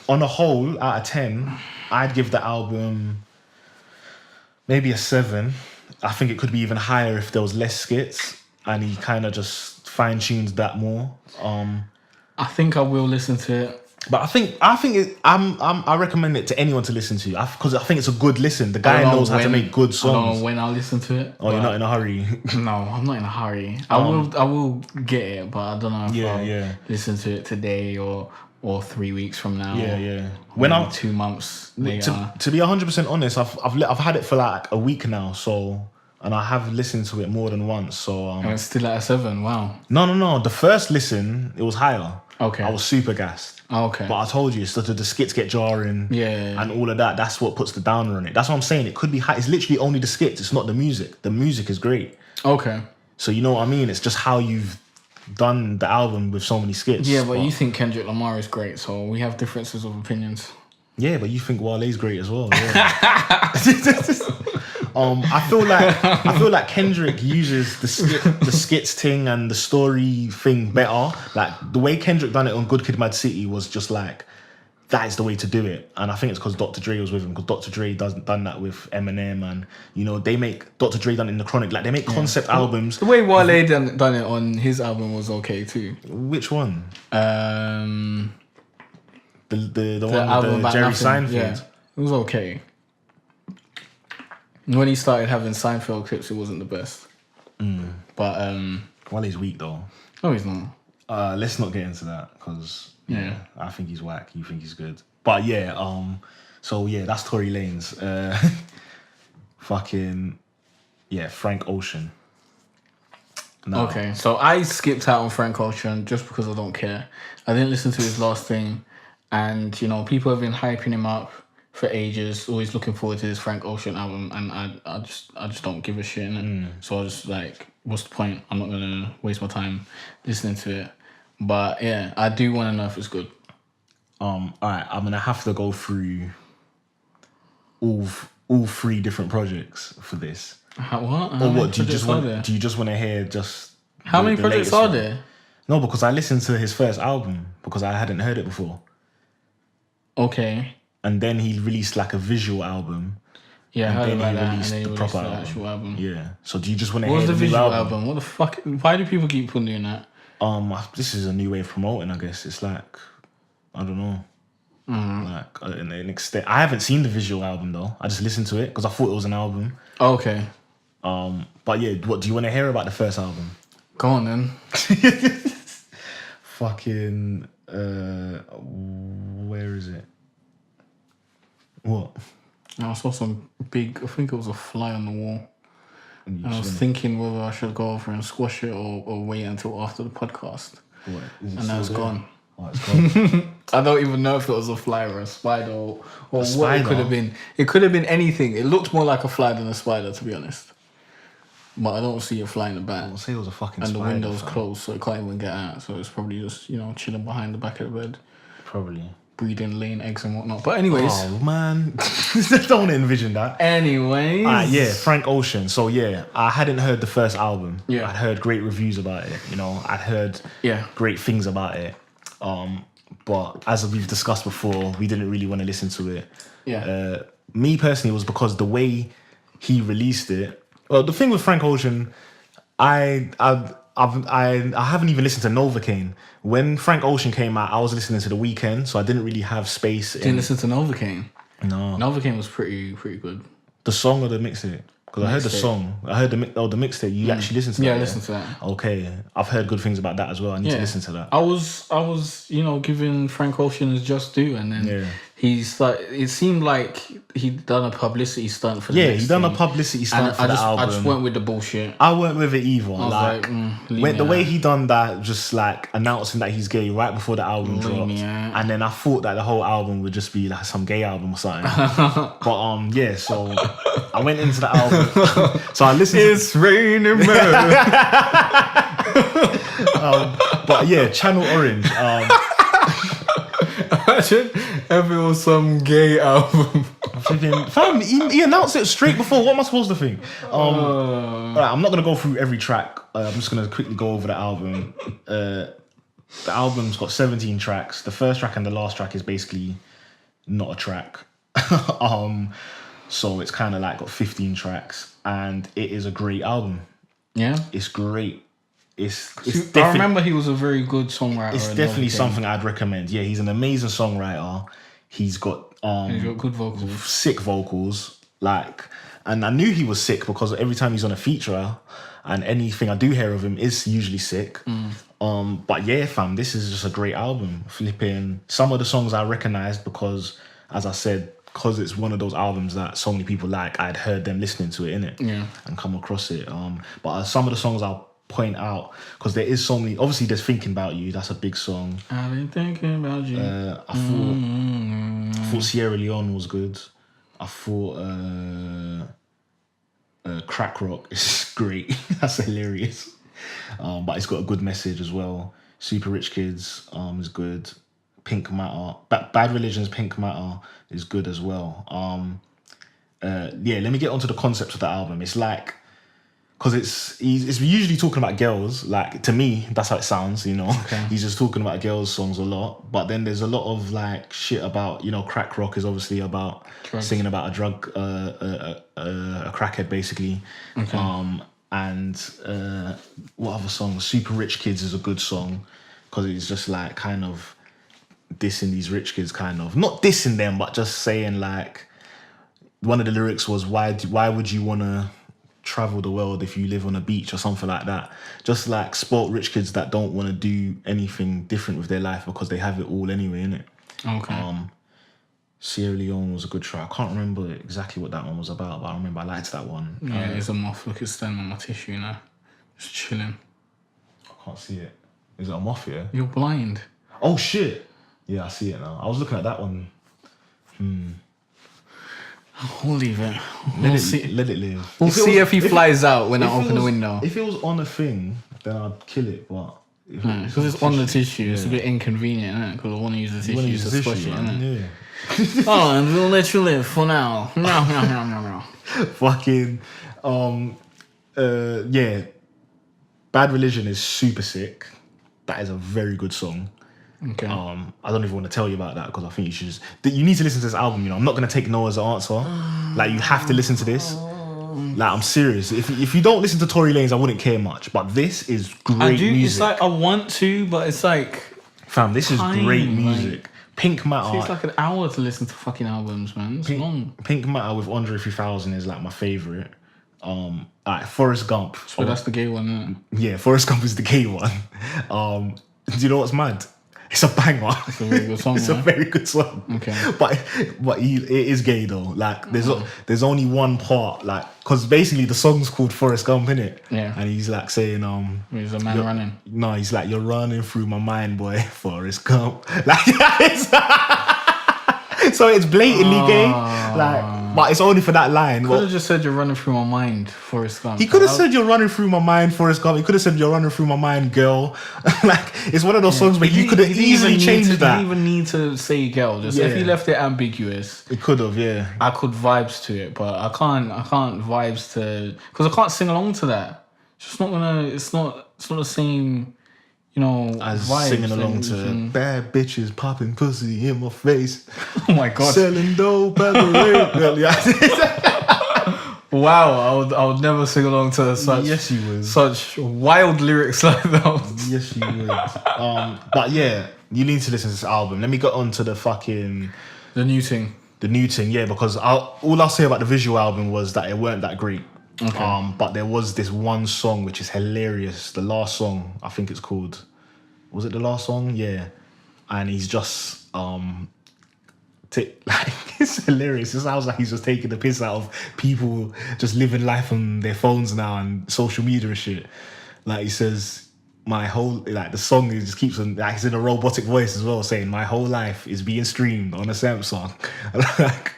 a whole, out of 10, I'd give the album maybe a 7. I think it could be even higher if there was less skits and he kind of just fine-tuned that more. I think I will listen to it. But I recommend it to anyone to listen to, because I think it's a good listen. The guy knows how to make good songs. I don't know when I'll listen to it. Oh, you're not in a hurry? No, I'm not in a hurry. I will get it, but I don't know if I'll listen to it today or 3 weeks from now. Yeah. When 2 months later. To be 100% honest, I've had it for like a week now, so, and I have listened to it more than once. So and it's still at a 7. Wow. No. The first listen, it was higher. Okay. I was super gassed. Okay. But I told you, it's the skits get jarring. Yeah. And all of that. That's what puts the downer on it. That's what I'm saying. It could be high. It's literally only the skits. It's not the music. The music is great. Okay. So you know what I mean? It's just how you've done the album with so many skits. Yeah, but you think Kendrick Lamar is great, so we have differences of opinions. Yeah, but you think Wale's great as well. Yeah. I feel like Kendrick uses the skits thing and the story thing better. Like, the way Kendrick done it on Good Kid, Mad City was just like, that is the way to do it. And I think it's because Dr. Dre was with him, because Dr. Dre done that with Eminem, and, you know, Dr. Dre done it in the Chronic. Like, they make concept albums. The way Wale done it on his album was okay too. Which one? The one album with Jerry nothing. Seinfeld. Yeah, it was okay. When he started having Seinfeld clips, it wasn't the best. But Wale's weak though. No, he's not. Let's not get into that, because I think he's whack. You think he's good, but so yeah, that's Tory Lanez. Frank Ocean. No. Okay, so I skipped out on Frank Ocean just because I don't care. I didn't listen to his last thing, and, you know, people have been hyping him up for ages, always looking forward to this Frank Ocean album, and I just don't give a shit in it. So I was just like, what's the point? I'm not gonna waste my time listening to it. But yeah, I do want to know if it's good. Alright, I'm gonna have to go through all 3 different projects for this. What? Or what? Do you just want to hear just how many projects are there? No, because I listened to his first album because I hadn't heard it before. Okay. And then he released like a visual album. Yeah, I heard about that. And then he released the actual album. Yeah. So do you just want to hear the the visual album? album? What the fuck? Why do people keep doing that? This is a new way of promoting, I guess. It's like, I don't know. Like, an extent. I haven't seen the visual album though. I just listened to it because I thought it was an album. Okay. But yeah, what do you want to hear about the first album? Go on then. Fucking where is it? What? I saw some big, I think it was a fly on the wall. And I was thinking whether I should go over and squash it or wait until after the podcast. What? And now it's gone. Oh, it's gone. I don't even know if it was a fly or a spider or what spider? It could have been. It could have been anything. It looked more like a fly than a spider, to be honest. But I don't see it flying about. I'll say it was a fucking spider. spider. And the window's closed, so it can't even get out. So it's probably just, you know, chilling behind the back of the bed. Probably. breeding, laying eggs and whatnot. But anyways. Oh, man. Don't want to envision that. Anyways. Yeah, Frank Ocean. So, yeah, I hadn't heard the first album. Yeah. I'd heard great reviews about it. You know, I'd heard great things about it. But as we've discussed before, we didn't really want to listen to it. Yeah. Me personally, it was because the way he released it. Well, the thing with Frank Ocean, I haven't even listened to Novocaine. When Frank Ocean came out, I was listening to The Weeknd, so I didn't really have space. Didn't listen to Novocaine? No. Novocaine was pretty good. The song or the mixtape? Because I heard the song. I heard the mixtape. You actually listened to that? Yeah, I listened to that. Okay. I've heard good things about that as well. I need to listen to that. I was, giving Frank Ocean his just due, and then he's like, it seemed like he'd done a publicity stunt for the next he done thing. a publicity stunt for the album. I just went with the bullshit. I weren't with it either. I was the way he done that, just like announcing that he's gay right before the album dropped, and then I thought that the whole album would just be like some gay album or something. But so I went into the album. So I listened. It's raining men. But yeah, Channel Orange. Imagine if it was some gay album. Fam, he announced it straight before. What am I supposed to think? Right, I'm not gonna go through every track. I'm just gonna quickly go over the album. The album's got 17 tracks. The first track and the last track is basically not a track. So it's kind of like got 15 tracks, and it is a great album. Yeah, it's great. I remember he was a very good songwriter. It's definitely something I'd recommend. Yeah, he's an amazing songwriter. He's got good vocals, sick vocals. And I knew he was sick because every time he's on a feature, and anything I do hear of him is usually sick. But yeah, fam, this is just a great album. Flipping some of the songs I recognized because, as I said, because it's one of those albums that so many people like. I'd heard them listening to it, innit? Yeah, and come across it. But some of the songs I'll point out because there is so many. Obviously, there's "Thinking About You." That's a big song. I've been thinking about you. I thought Sierra Leone was good. I thought Crack Rock is great. That's hilarious. But it's got a good message as well. Super Rich Kids is good. Pink Matter. Bad Religion's Pink Matter is good as well. Let me get onto the concept of the album. It's like, because it's usually talking about girls. Like, to me, that's how it sounds, you know. Okay. He's just talking about girls' songs a lot. But then there's a lot of like shit about, Crack Rock is obviously about drugs. Singing about a drug, a crackhead basically. Okay. And what other songs? Super Rich Kids is a good song because it's just like kind of dissing these rich kids, kind of not dissing them, but just saying like, one of the lyrics was why would you want to travel the world if you live on a beach or something like that. Just like spoilt rich kids that don't want to do anything different with their life because they have it all anyway, innit? Okay. Sierra Leone was a good track. I can't remember exactly what that one was about, but I remember I liked that one. Yeah, there's a moth. Look, it's standing on my tissue now. Just chilling. I can't see it. Is it a moth, yeah? You're blind. Oh, shit. Yeah, I see it now. I was looking at that one. We'll leave it. Let it live. We'll see if he flies out when I open the window. If it was on a thing, then I'd kill it, but... Because it's on the tissue, it's a bit inconvenient, isn't it? Because I want to use the tissue to squash it, isn't it? Yeah. Oh, and we'll let you live for now. No. Fucking... yeah. Bad Religion is super sick. That is a very good song. Okay. I don't even want to tell you about that because I think you should just... You need to listen to this album, I'm not going to take no as an answer. Like, you have to listen to this. Like, I'm serious. If you don't listen to Tory Lanez, I wouldn't care much. But this is great music. It's like, I want to, but it's like... Fam, this is great music. Pink Matter... It's like an hour to listen to fucking albums, man. It's long. Pink Matter with Andre 3000 is like my favourite. Forrest Gump. So that's the gay one, isn't it? Yeah, Forrest Gump is the gay one. Do you know what's mad? It's a banger. It's a very good song. It's a very good song. Okay. But it is gay though. Like there's only one part, like, because basically the song's called Forrest Gump, innit? Yeah. And he's like saying he's a man running. No, he's like, you're running through my mind, boy, Forrest Gump. Like so it's blatantly gay. Like But it's only for that line. Could have just said you're running through my mind, Forrest Gump. He could have said you're running through my mind, Forrest Gump. He could have said you're running through my mind, girl. Like, it's one of those songs where you could have easily changed that. He didn't even need to say girl. Just if he left it ambiguous. It could have, yeah. I could vibes to it, but I can't vibes to, because I can't sing along to that. It's just not gonna. It's not the same. You know, as vibes singing along to bad bitches popping pussy in my face. Oh my god, selling dope at the Wow, I would never sing along to such. Yes, you would. Such wild lyrics like those. Yes, you would. But yeah, you need to listen to this album. Let me get on to the new thing. The new thing, yeah, because all I'll say about the visual album was that it weren't that great. Okay. But there was this one song which is hilarious. The last song, I think it's called. Was it the last song? Yeah. And he's just it's hilarious. It sounds like he's just taking the piss out of people just living life on their phones now and social media and shit. Like he says, the song just keeps on, like, he's in a robotic voice as well, saying my whole life is being streamed on a Samsung. Like,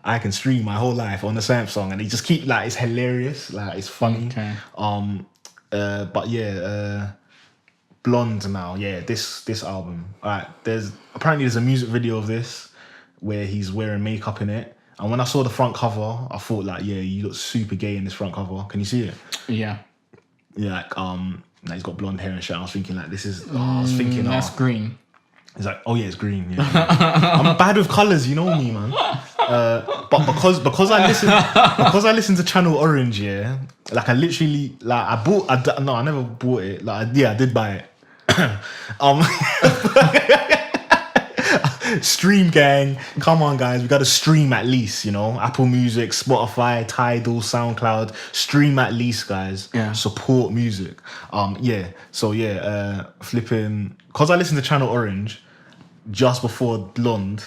I can stream my whole life on the Samsung, and he just keep, like, it's hilarious, like, it's funny. Okay. But yeah, Blonde now, yeah, this album. Alright, there's a music video of this where he's wearing makeup in it, and when I saw the front cover, I thought, like, yeah, you look super gay in this front cover. Can you see it? Yeah. Yeah, like, he's got blonde hair and shit. I was thinking, like, that's green. He's like, oh yeah, it's green. Yeah. I'm bad with colours, you know me, man. But because I listen to Channel Orange, yeah, like I literally, like I never bought it. Like I did buy it. Stream gang, come on guys, we gotta stream at least, you know. Apple Music, Spotify, Tidal, SoundCloud, stream at least, guys. Yeah. Support music. Flipping, because I listened to Channel Orange just before Blonde,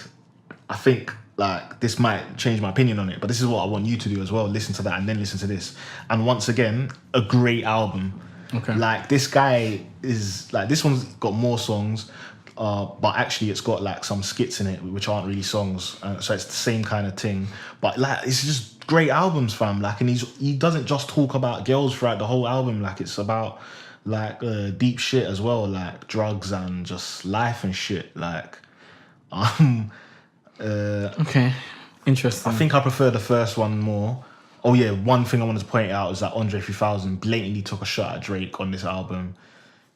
I think like this might change my opinion on it, but this is what I want you to do as well. Listen to that and then listen to this. And once again, a great album. Okay. Like this guy is like, this one's got more songs. But actually it's got like some skits in it which aren't really songs, so it's the same kind of thing, but like it's just great albums, fam. Like, and he doesn't just talk about girls throughout the whole album, like it's about like deep shit as well, like drugs and just life and shit, like okay, interesting. I think I prefer the first one more. Oh yeah, one thing I wanted to point out is that Andre 3000 blatantly took a shot at Drake on this album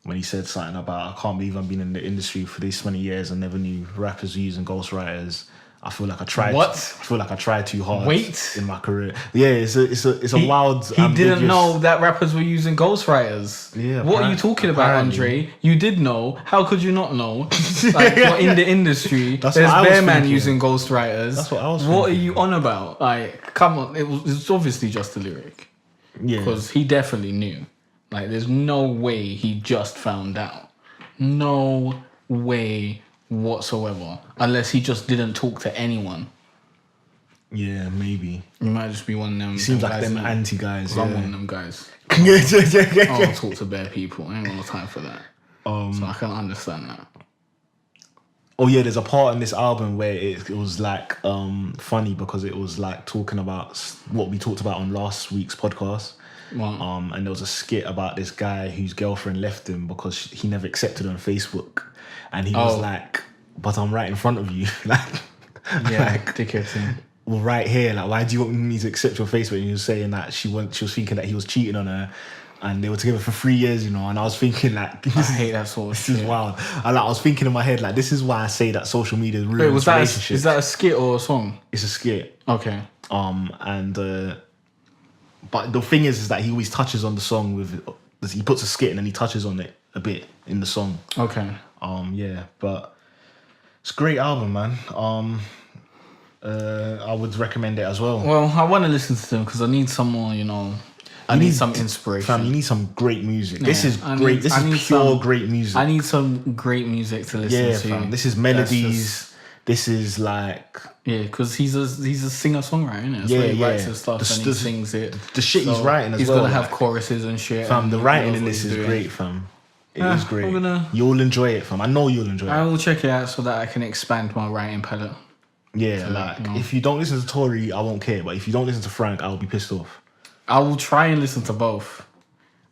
when he said something about, I can't believe I've been in the industry for this many years and never knew rappers were using ghostwriters. I feel like I tried. What? I feel like I tried too hard. Wait. In my career. Yeah, it's a wild. He didn't know that rappers were using ghostwriters. Yeah. What are you talking about, Andre? You did know. How could you not know? Like, you're in the industry. There's Bear Man using ghostwriters. That's what I was. What are you on about? Like, come on. It's obviously just a lyric. Yeah. Because he definitely knew. Like, there's no way he just found out. No way whatsoever. Unless he just didn't talk to anyone. Yeah, maybe. You might just be one of them. He seems like them anti guys. I'm one of them guys. I don't talk to bare people. I ain't got no time for that. So I can understand that. Oh yeah, there's a part in this album where it was like funny because it was like talking about what we talked about on last week's podcast. Wow. And there was a skit about this guy whose girlfriend left him because he never accepted her on Facebook, and he was like, "But I'm right in front of you, like, dickhead thing. Well, right here, like, why do you want me to accept your Facebook?" And he was saying that she was thinking that he was cheating on her, and they were together for 3 years, you know. And I was thinking, like, I hate that sort of shit. This is wild. And like, I was thinking in my head, like, this is why I say that social media ruins relationships. Is that a skit or a song? It's a skit. Okay. But the thing is that he always touches on the song he puts a skit and then he touches on it a bit in the song. Okay. Yeah, but it's a great album, man. I would recommend it as well. Well, I want to listen to them because I need some more, you know. I need some inspiration. Fam, you need some great music. Yeah, this is great. This is pure great music. I need some great music to listen to. Fam, this is melodies. This is like... Yeah, because he's a singer-songwriter, isn't it? That's where he writes his stuff and he sings it. The shit he's writing as well. He's going to have choruses and shit. Fam, the writing in this is great, fam. It is great. You'll enjoy it, fam. I know you'll enjoy it. I will check it out so that I can expand my writing palette. Yeah, like if you don't listen to Tory, I won't care. But if you don't listen to Frank, I'll be pissed off. I will try and listen to both,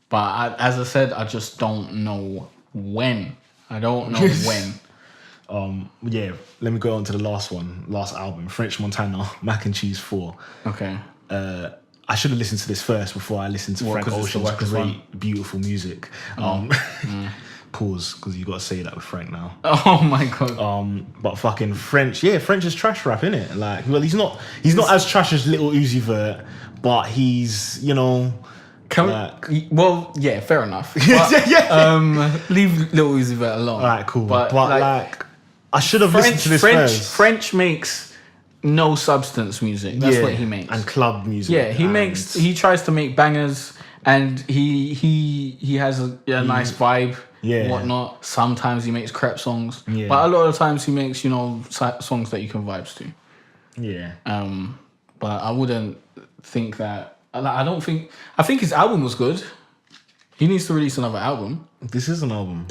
but as I said, I just don't know when. I don't know when. Yeah, let me go on to the last album, French Montana, Mac and Cheese 4. Okay. I should have listened to this first before I listened to Frank Ocean's great, beautiful music. Pause, because you got to say that with Frank now. Oh my god. But fucking French, French is trash rap, innit? Like, well, he's not as trash as Little Uzi Vert, but he's, you know. Well, yeah, fair enough. But, leave Little Uzi Vert alone. Alright, cool. But like, I should have listened to this first. French makes no substance music. That's what he makes. And club music. Yeah, he tries to make bangers, and he has a nice vibe. Yeah. Whatnot. Sometimes he makes crap songs. Yeah. But a lot of times he makes, you know, songs that you can vibes to. Yeah. But I wouldn't think that. I think his album was good. He needs to release another album. This is an album.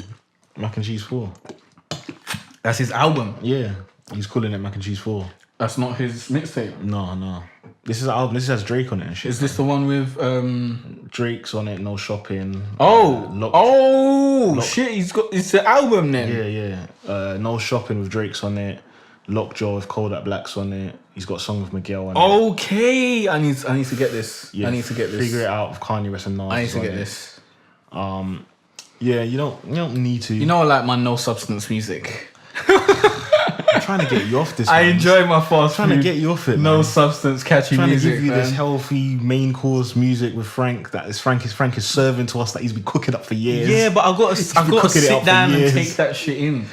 Mac and Cheese 4. That's his album. Yeah. He's calling it Mac and Cheese 4. That's not his mixtape. No. This is an album. This has Drake on it and shit. Is this the one with Drake's on it? No Shopping. Shit! It's the album then. Yeah. No Shopping with Drake's on it. Lockjaw with Kodak Black's on it. He's got a song with Miguel on it. Okay, I need to get this. Yeah, I need to get this. Figure It Out with Kanye West and Nas. I need to get this. Yeah, you don't need to. You know, I like my no substance music. I'm trying to get you off this. I enjoy my fast food. Trying to get you off it. No substance, catchy music. Trying to give you this healthy main course music with Frank. Frank is serving to us that he's been cooking up for years. Yeah, but I've got to sit down and take that shit in.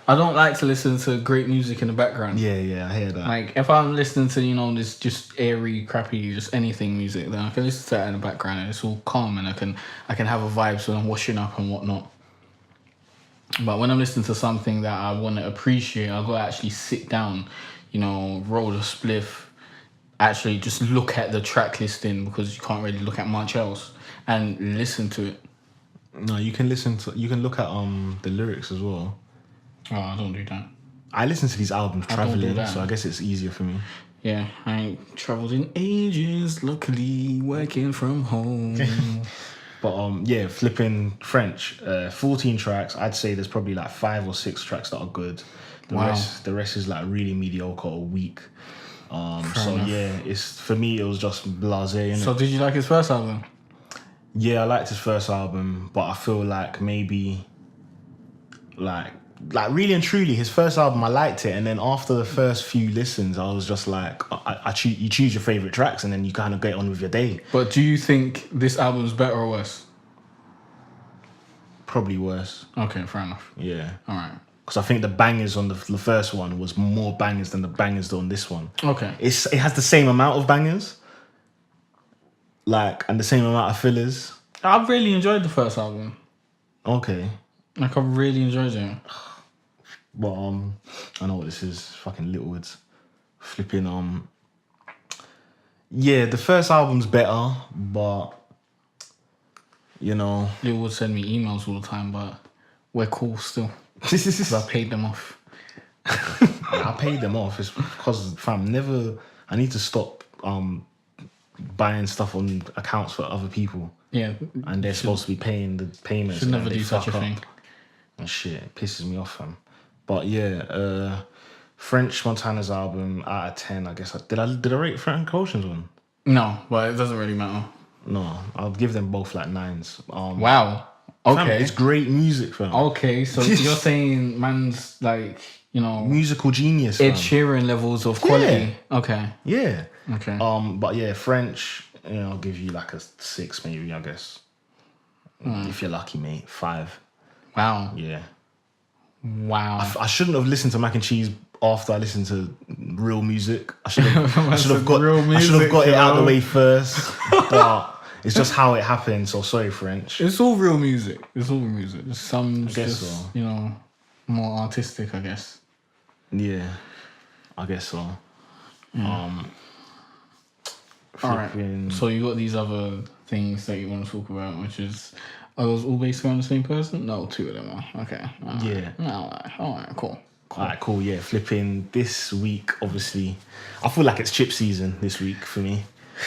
I don't like to listen to great music in the background. Yeah, I hear that. Like, if I'm listening to, you know, this just airy, crappy, just anything music, then I can listen to that in the background and it's all calm and I can have a vibe so I'm washing up and whatnot. But when I'm listening to something that I want to appreciate, I've got to actually sit down, you know, roll a spliff, actually just look at the track listing because you can't really look at much else and listen to it. No, you can look at the lyrics as well. Oh, I don't do that. I listen to these albums traveling, so I guess it's easier for me. Yeah, I ain't travelled in ages, luckily working from home. But flipping French, 14 tracks. I'd say there's probably like 5 or 6 tracks that are good. The rest is like really mediocre or weak. It's for me it was just blasé. So did you like his first album? Yeah, I liked his first album, but I feel like maybe like really and truly, his first album, I liked it, and then after the first few listens, I was just like, you choose your favorite tracks, and then you kind of get on with your day. But do you think this album's better or worse? Probably worse. Okay, fair enough. Yeah. All right. Because I think the bangers on the first one was more bangers than the bangers on this one. Okay. It has the same amount of bangers, and the same amount of fillers. I really enjoyed the first album. Okay. Like, I really enjoyed it. But I know what this is. Fucking Littlewoods. Flipping the first album's better, but you know, Littlewoods send me emails all the time, but we're cool still. I paid them off. I paid them off. It's because I need to stop buying stuff on accounts for other people. Yeah. And they're supposed to be paying the payments. Should never do such a thing. And shit, it pisses me off, fam. But yeah, French Montana's album out of 10, I guess. Did I rate Frank Ocean's one? No, but it doesn't really matter. No, I'll give them both like 9s. Wow. Okay. Fam, it's great music, fam. Okay, so you're saying man's like, you know, musical genius. Ed Sheeran levels of quality. Yeah. Okay. Yeah. Okay. But yeah, French, I'll give you like a 6 maybe, I guess. If you're lucky, mate. 5. Wow. Yeah. Wow. I shouldn't have listened to Mac and Cheese after I listened to real music. I should have got it out of the way first. But it's just how it happened. So sorry, French. It's all real music. Some just, you know, more artistic, I guess. Yeah, I guess so. Yeah. All right. So you got these other things that you want to talk about, which is, are those all based around the same person? No, 2 of them are. Okay. Yeah. All right. Cool. Cool. Alright, cool. Yeah, flipping this week. Obviously, I feel like it's chip season this week for me.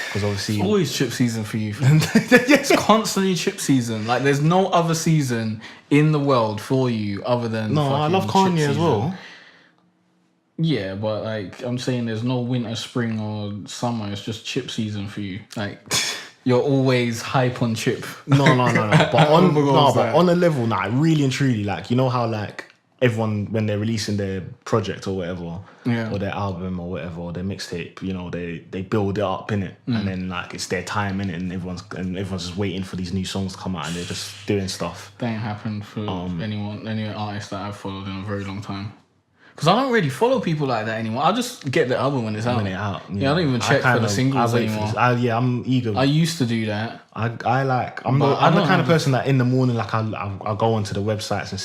Because obviously, it's always chip season for you. It's constantly chip season. Like there's no other season in the world for you other than. No, I love Kanye as well. Yeah, but like I'm saying, there's no winter, spring, or summer. It's just chip season for you. Like you're always hype on chip. No. But on a level, really and truly, like you know how like everyone when they're releasing their project or whatever, or their album or whatever, or their mixtape, you know, they build it up in it, and then like it's their time in it, and everyone's just waiting for these new songs to come out, and they're just doing stuff. That ain't happened for any artist that I've followed in a very long time. Because I don't really follow people like that anymore. I'll just get the album when it's out. Yeah, I don't even check for the singles anymore. I'm eager. I used to do that. I'm the kind of person that in the morning, like I'll go onto the websites and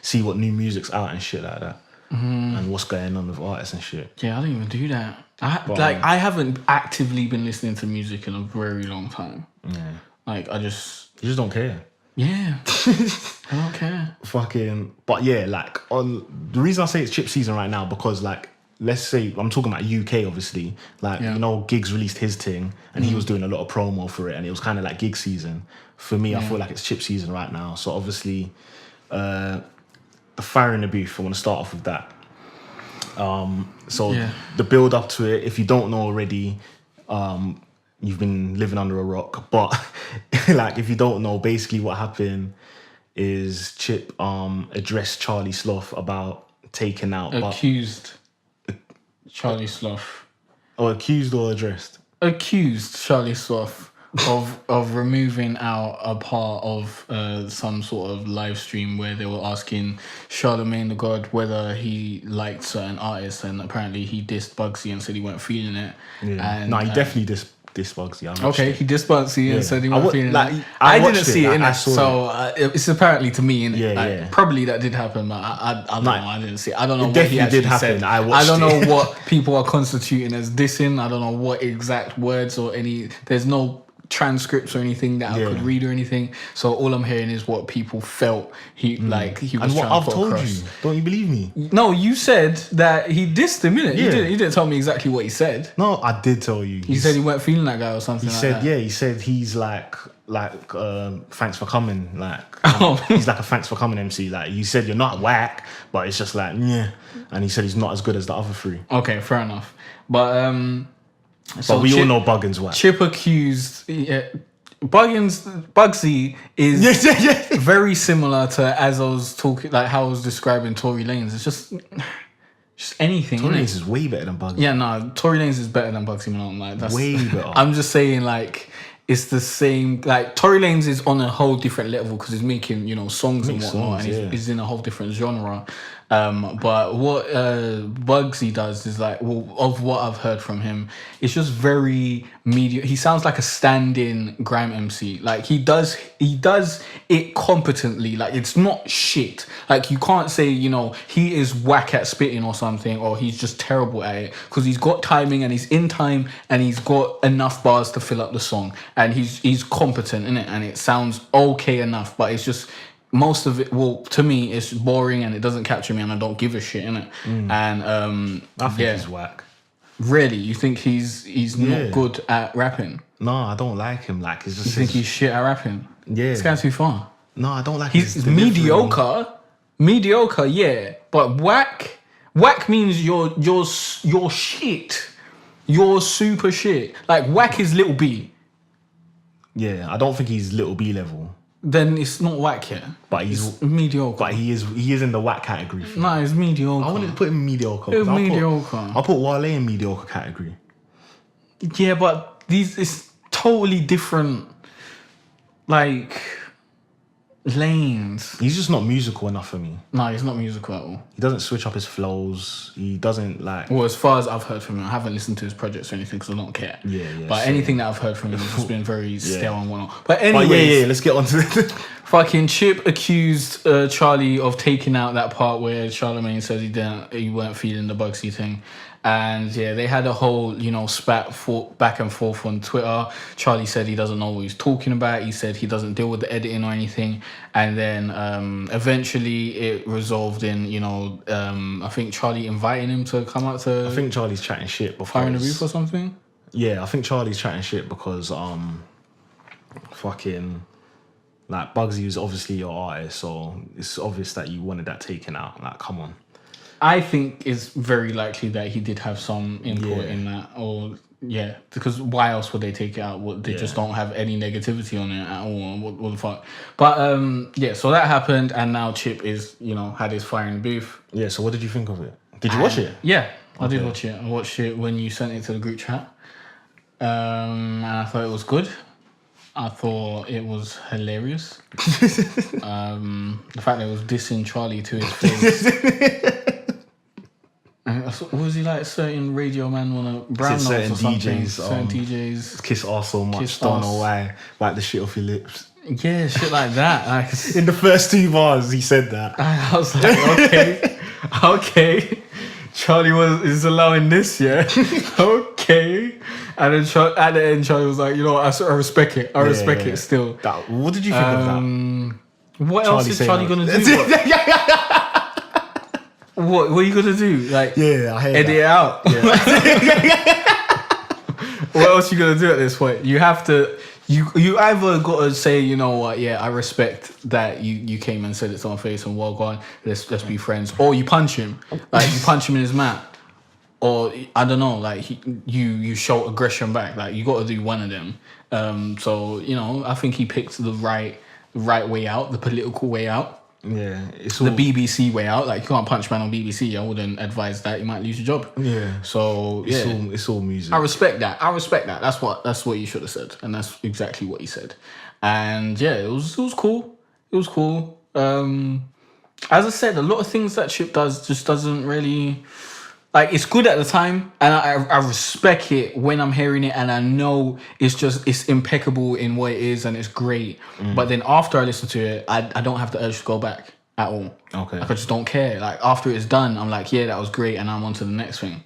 see what new music's out and shit like that, and what's going on with artists and shit. Yeah, I don't even do that. I haven't actively been listening to music in a very long time. Yeah, like you just don't care. Yeah, I don't care. But yeah, like the reason I say it's chip season right now because like let's say I'm talking about UK obviously, like you know Giggs released his thing and he was doing a lot of promo for it and it was kind of like gig season. For me, I feel like it's chip season right now. So obviously, the Fire in the Booth. I want to start off with that. The build up to it. If you don't know already, you've been living under a rock, but like if you don't know, basically what happened is Chip addressed Charlie Sloth about taking out accused Charlie Sloth. Or accused or addressed? Accused Charlie Sloth of removing out a part of some sort of live stream where they were asking Charlemagne the God whether he liked certain artists, and apparently he dissed Bugsy and said he weren't feeling it. Yeah. And he definitely dissed Bugsy. He dissed Bugsy and said he wasn't feeling it. I didn't see it in it, so it's apparently to me in it. Probably that did happen, but I don't know. I didn't see it. I don't know what he actually said. I don't know what people are constituting as dissing. I don't know what exact words or any. There's no transcripts or anything that I could read or anything. So all I'm hearing is what people felt he was and trying what I've to put told across. you. Don't you believe me? No, you said that he dissed him, innit? You didn't tell me exactly what he said. No, I did tell you. He said he weren't feeling that guy or something like that. He said he's like thanks for coming. He's like a thanks for coming MC. Like you said you're not whack, but it's just like yeah. And he said he's not as good as the other three. Okay, fair enough. But but we all know Buggins whack. Chip accused Bugsy is very similar to as I was talking, like how I was describing Tory Lanez. It's just anything. Tory Lanez is way better than Bugsy. Yeah, no, Tory Lanez is better than Bugsy Malone. Like that's way better. I'm just saying, like it's the same. Like Tory Lanez is on a whole different level because he's making songs and whatnot, and he's in a whole different genre. But what Bugsy does is like, of what I've heard from him, it's just very media. He sounds like a stand-in grime MC. Like he does it competently. Like it's not shit. Like you can't say he is whack at spitting or something, or he's just terrible at it, because he's got timing and he's in time and he's got enough bars to fill up the song, and he's competent in it, and it sounds okay enough. But it's just. Most of it, to me, it's boring and it doesn't capture me, and I don't give a shit in it. And I think he's whack. Really, you think he's not good at rapping? No, I don't like him. Like, it's just. You think he's shit at rapping? Yeah, it's going too far. No, I don't like. He's mediocre. Mediocre, yeah, but whack means you're shit. You're super shit. Like whack is Little B. Yeah, I don't think he's Little B level. Then it's not whack yet. But he's mediocre. But he is in the whack category. No, it's mediocre. I wanted to put him in mediocre. It's mediocre. I'll put Wale in mediocre category. Yeah, but it's totally different, like, lanes. He's just not musical enough for me. No, he's not musical at all. He doesn't switch up his flows. He doesn't like. Well, as far as I've heard from him, I haven't listened to his projects or anything because I don't care. Yeah. But anything that I've heard from him has just been very stale and whatnot. But anyway, let's get on to it. Fucking Chip accused Charlie of taking out that part where Charlemagne says he weren't feeling the Bugsy thing. And they had a whole, spat back and forth on Twitter. Charlie said he doesn't know what he's talking about. He said he doesn't deal with the editing or anything. And then eventually it resolved in, I think Charlie inviting him to come out to... I think Charlie's chatting shit because... Fire in the Booth or something? Yeah, I think Charlie's chatting shit because fucking... Like, Bugsy was obviously your artist, so it's obvious that you wanted that taken out. Like, come on. I think it's very likely that he did have some input in that, or because why else would they take it out? They just don't have any negativity on it at all. What the fuck? But so that happened, and now Chip is had his Fire in the Booth. Yeah. So what did you think of it? Did you watch it? Yeah, I did watch it. I watched it when you sent it to the group chat, and I thought it was good. I thought it was hilarious. The fact that it was dissing Charlie to his face. What was he like? Certain radio man wanna brown certain or something. DJs, certain DJs kiss ass so much. Don't know why. Wipe the shit off your lips. Yeah, shit like that. Like, in the first 2 bars, he said that. I was like, okay. Charlie is allowing this, yeah. Okay. And then at the end, Charlie was like, I respect it. I respect it still. What did you think of that? What else is Charlie going to do? What are you going to do? Like, I hate edit it out? Yeah. What else are you going to do at this point? You have to... You either got to say, you know what, I respect that you came and said it to my face and well gone, let's be friends. Or you punch him. Like, you punch him in his mouth. Or I don't know, like you show aggression back. Like you got to do one of them. So I think he picked the right way out, the political way out. Yeah, it's the BBC way out. Like you can't punch man on BBC. I wouldn't advise that. You might lose your job. Yeah. So it's all music. I respect that. That's what you should have said, and that's exactly what he said. And it was cool. It was cool. As I said, a lot of things that Chip does just doesn't really. Like, it's good at the time, and I respect it when I'm hearing it, and I know it's impeccable in what it is, and it's great. But then after I listen to it, I don't have the urge to go back at all. Okay. Like, I just don't care. Like, after it's done, I'm like, yeah, that was great, and I'm on to the next thing.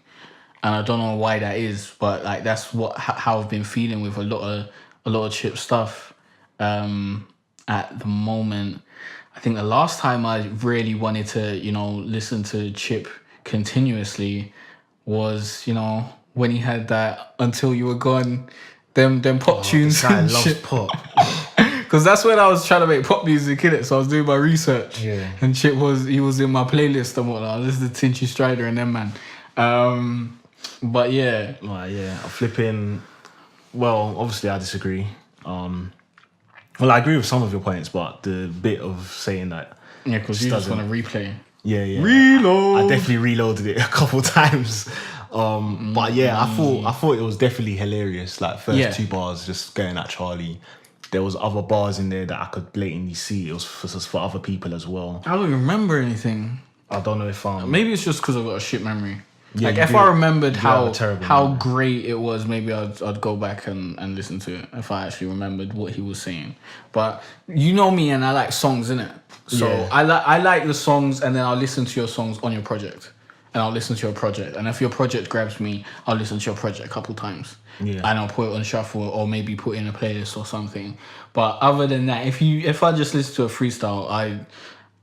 And I don't know why that is, but, like, that's how I've been feeling with a lot of Chip stuff at the moment. I think the last time I really wanted to, listen to Chip continuously was when he had that Until You Were Gone, them pop tunes. This guy loves pop. Because that's when I was trying to make pop music in it, so I was doing my research. Yeah. And Chip was in my playlist and whatnot. This is the Tinchy Strider and them, man. But yeah. Well, yeah, flipping. Well, obviously I disagree. Well, I agree with some of your points, but the bit of saying that. Yeah, because you just want to replay. Yeah. Reload. I definitely reloaded it a couple times. But yeah, I thought it was definitely hilarious. Like first 2 bars just going at Charlie. There was other bars in there that I could blatantly see. It was for other people as well. I don't remember anything. I don't know if maybe it's just because I've got a shit memory. Yeah, like if I remembered how memory. Great it was, maybe I'd go back and listen to it if I actually remembered what he was saying. But you know me, and I like songs, innit? So I like the songs, and then I'll listen to your songs on your project, and I'll listen to your project. And if your project grabs me, I'll listen to your project a couple times. Yeah. And I'll put it on shuffle or maybe put in a playlist or something. But other than that, if I just listen to a freestyle,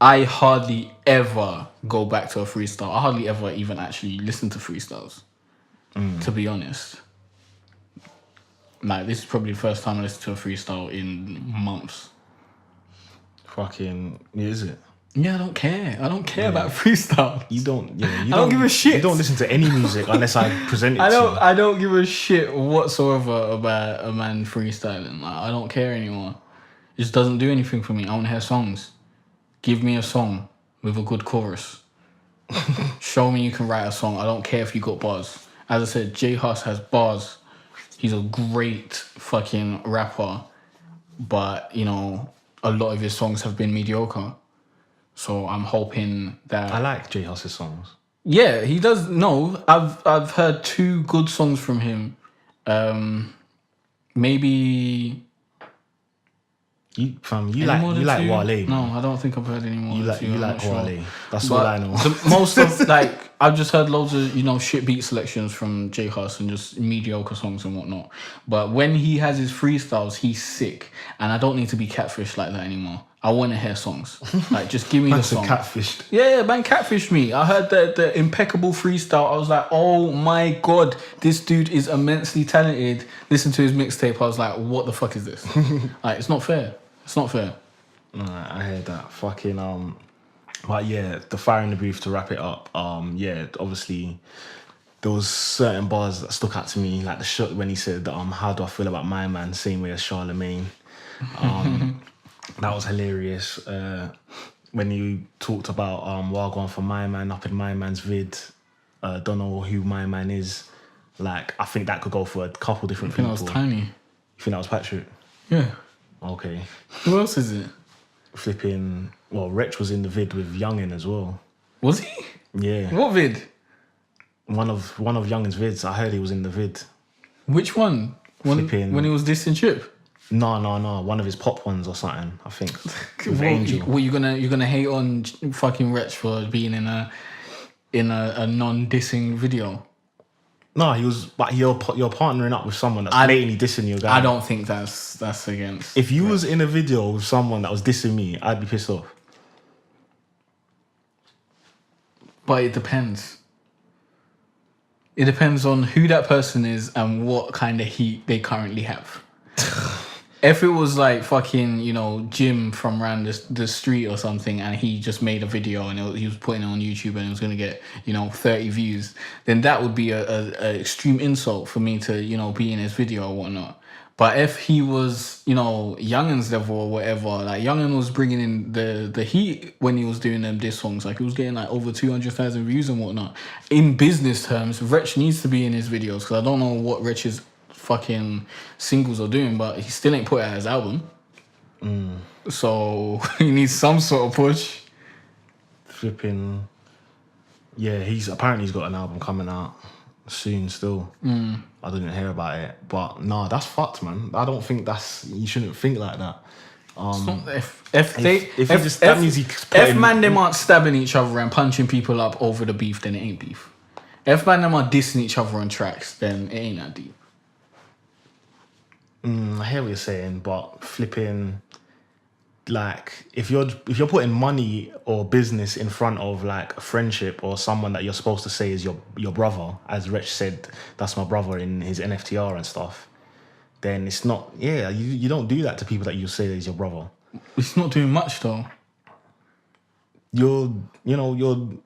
I hardly ever go back to a freestyle. I hardly ever even actually listen to freestyles, to be honest. Like, this is probably the first time I listened to a freestyle in months. Fucking, is it? Yeah, I don't care. I don't care about freestyle. You don't, I don't give a shit. You don't listen to any music unless I present it to you. I don't give a shit whatsoever about a man freestyling. Like, I don't care anymore. It just doesn't do anything for me. I want to hear songs. Give me a song with a good chorus. Show me you can write a song. I don't care if you got bars. As I said, J Hus has bars. He's a great fucking rapper. But, a lot of his songs have been mediocre. So I'm hoping that... I like J Hus's songs. Yeah, he does. No, I've heard 2 good songs from him. Maybe... You like Wale. No, I don't think I've heard any more. You like Wale. Sure. That's but all I know. Most of I've just heard loads of shit beat selections from J Hus and just mediocre songs and whatnot. But when he has his freestyles, he's sick, and I don't need to be catfished like that anymore. I want to hear songs. Like, just give me the song. Catfished. Yeah, man, catfished me. I heard the impeccable freestyle. I was like, oh my God, this dude is immensely talented. Listen to his mixtape. I was like, what the fuck is this? Like, it's not fair. It's not fair. I heard that. Fucking, but yeah, the fire in the booth, to wrap it up. Yeah, obviously, there was certain bars that stuck out to me. Like the shot when he said, how do I feel about my man? Same way as Charlemagne. That was hilarious. When you talked about Wagwan for my man up in my man's vid, don't know who my man is. Like, I think that could go for a couple different people. I think that was Tiny. You think that was Patrick? Yeah. Okay. Who else is it? Flipping. Well, Wretch was in the vid with Youngin as well. Was he? Yeah. What vid? One of Youngin's vids. I heard he was in the vid. Which one? When he was dissing Chip? No. One of his pop ones or something, I think. With Angel. Well, you're gonna hate on fucking Wretch for being in a non-dissing video? No, he was. But you're partnering up with someone that's blatantly dissing your guy. I don't think that's against. If you was in a video with someone that was dissing me, I'd be pissed off. But it depends. It depends on who that person is and what kind of heat they currently have. If it was like fucking, Jim from around the street or something, and he just made a video and he was putting it on YouTube and it was going to get, 30 views, then that would be a extreme insult for me to, be in his video or whatnot. But if he was, Youngin's level or whatever, like Youngin was bringing in the heat when he was doing them diss songs, like he was getting like over 200,000 views and whatnot. In business terms, Wretch needs to be in his videos, because I don't know what Wretch's fucking singles are doing, but he still ain't put out his album. So he needs some sort of push. Flipping. Yeah, he's got an album coming out soon still. I didn't hear about it, but no, that's fucked, man. I don't think you shouldn't think like that. If man them aren't stabbing each other and punching people up over the beef, then it ain't beef. If man them are dissing each other on tracks, then it ain't that deep. I hear what you're saying, but flipping, like, if you're putting money or business in front of like a friendship or someone that you're supposed to say is your brother, as Wretch said, that's my brother in his NFTR and stuff, then it's not. Yeah, you don't do that to people that you say is your brother. It's not doing much though. You're fucking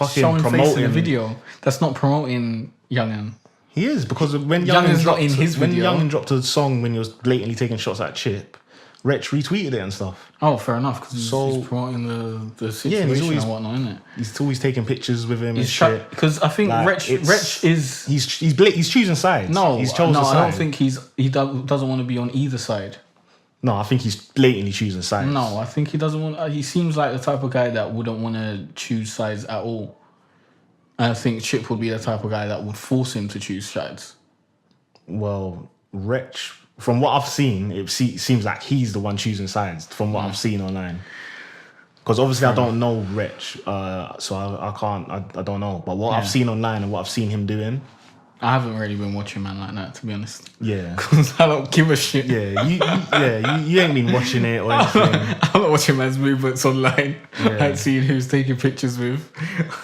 showing promoting face in the video. That's not promoting Youngin. He is, because when Youngin's not in his video. When Youngin dropped a song when he was blatantly taking shots at Chip, Wretch retweeted it and stuff. Oh, fair enough, because he's promoting the situation and whatnot, isn't it? He's always taking pictures with him and shit. Because I think like, Wretch is... He's choosing sides. He's chosen side. I don't think he doesn't want to be on either side. No, I think he's blatantly choosing sides. No, I think he doesn't want... He seems like the type of guy that wouldn't want to choose sides at all. And I think Chip would be the type of guy that would force him to choose sides. Well, Wretch, from what I've seen, it seems like he's the one choosing sides, from what I've seen online. Because obviously I don't know Wretch, so I can't, I don't know. But what I've seen online and what I've seen him doing... I haven't really been watching man like that, to be honest. Yeah. Because I don't give a shit. Yeah, you ain't been watching it or anything. I'm not watching man's movements online. Yeah. Like seeing who's taking pictures with.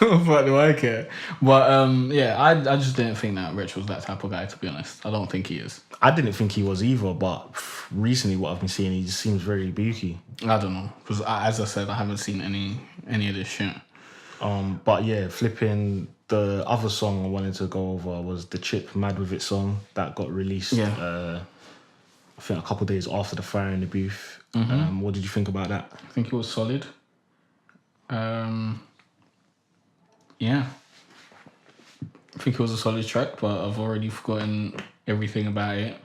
What do I care? But I just didn't think that Rich was that type of guy, to be honest. I don't think he is. I didn't think he was either, but recently what I've been seeing, he just seems very booky. I don't know. Because as I said, I haven't seen any of this shit. But yeah, flipping... The other song I wanted to go over was the Chip Mad With It song that got released, I think a couple of days after the fire in the booth. Mm-hmm. What did you think about that? I think it was solid. Yeah. I think it was a solid track, but I've already forgotten everything about it.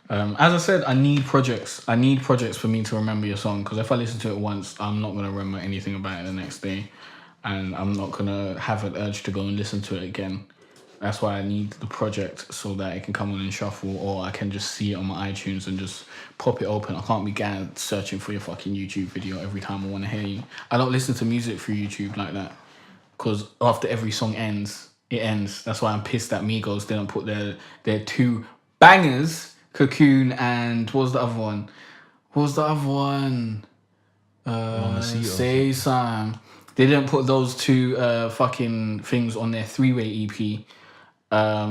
As I said, I need projects. I need projects for me to remember your song, because if I listen to it once, I'm not going to remember anything about it the next day. And I'm not going to have an urge to go and listen to it again. That's why I need the project, so that it can come on in shuffle, or I can just see it on my iTunes and just pop it open. I can't be searching for your fucking YouTube video every time I want to hear you. I don't listen to music through YouTube like that, because after every song ends, it ends. That's why I'm pissed that Migos didn't put their two bangers, Cocoon and what was the other one? What was the other one? Say Some. They didn't put those two fucking things on their 3-way EP. I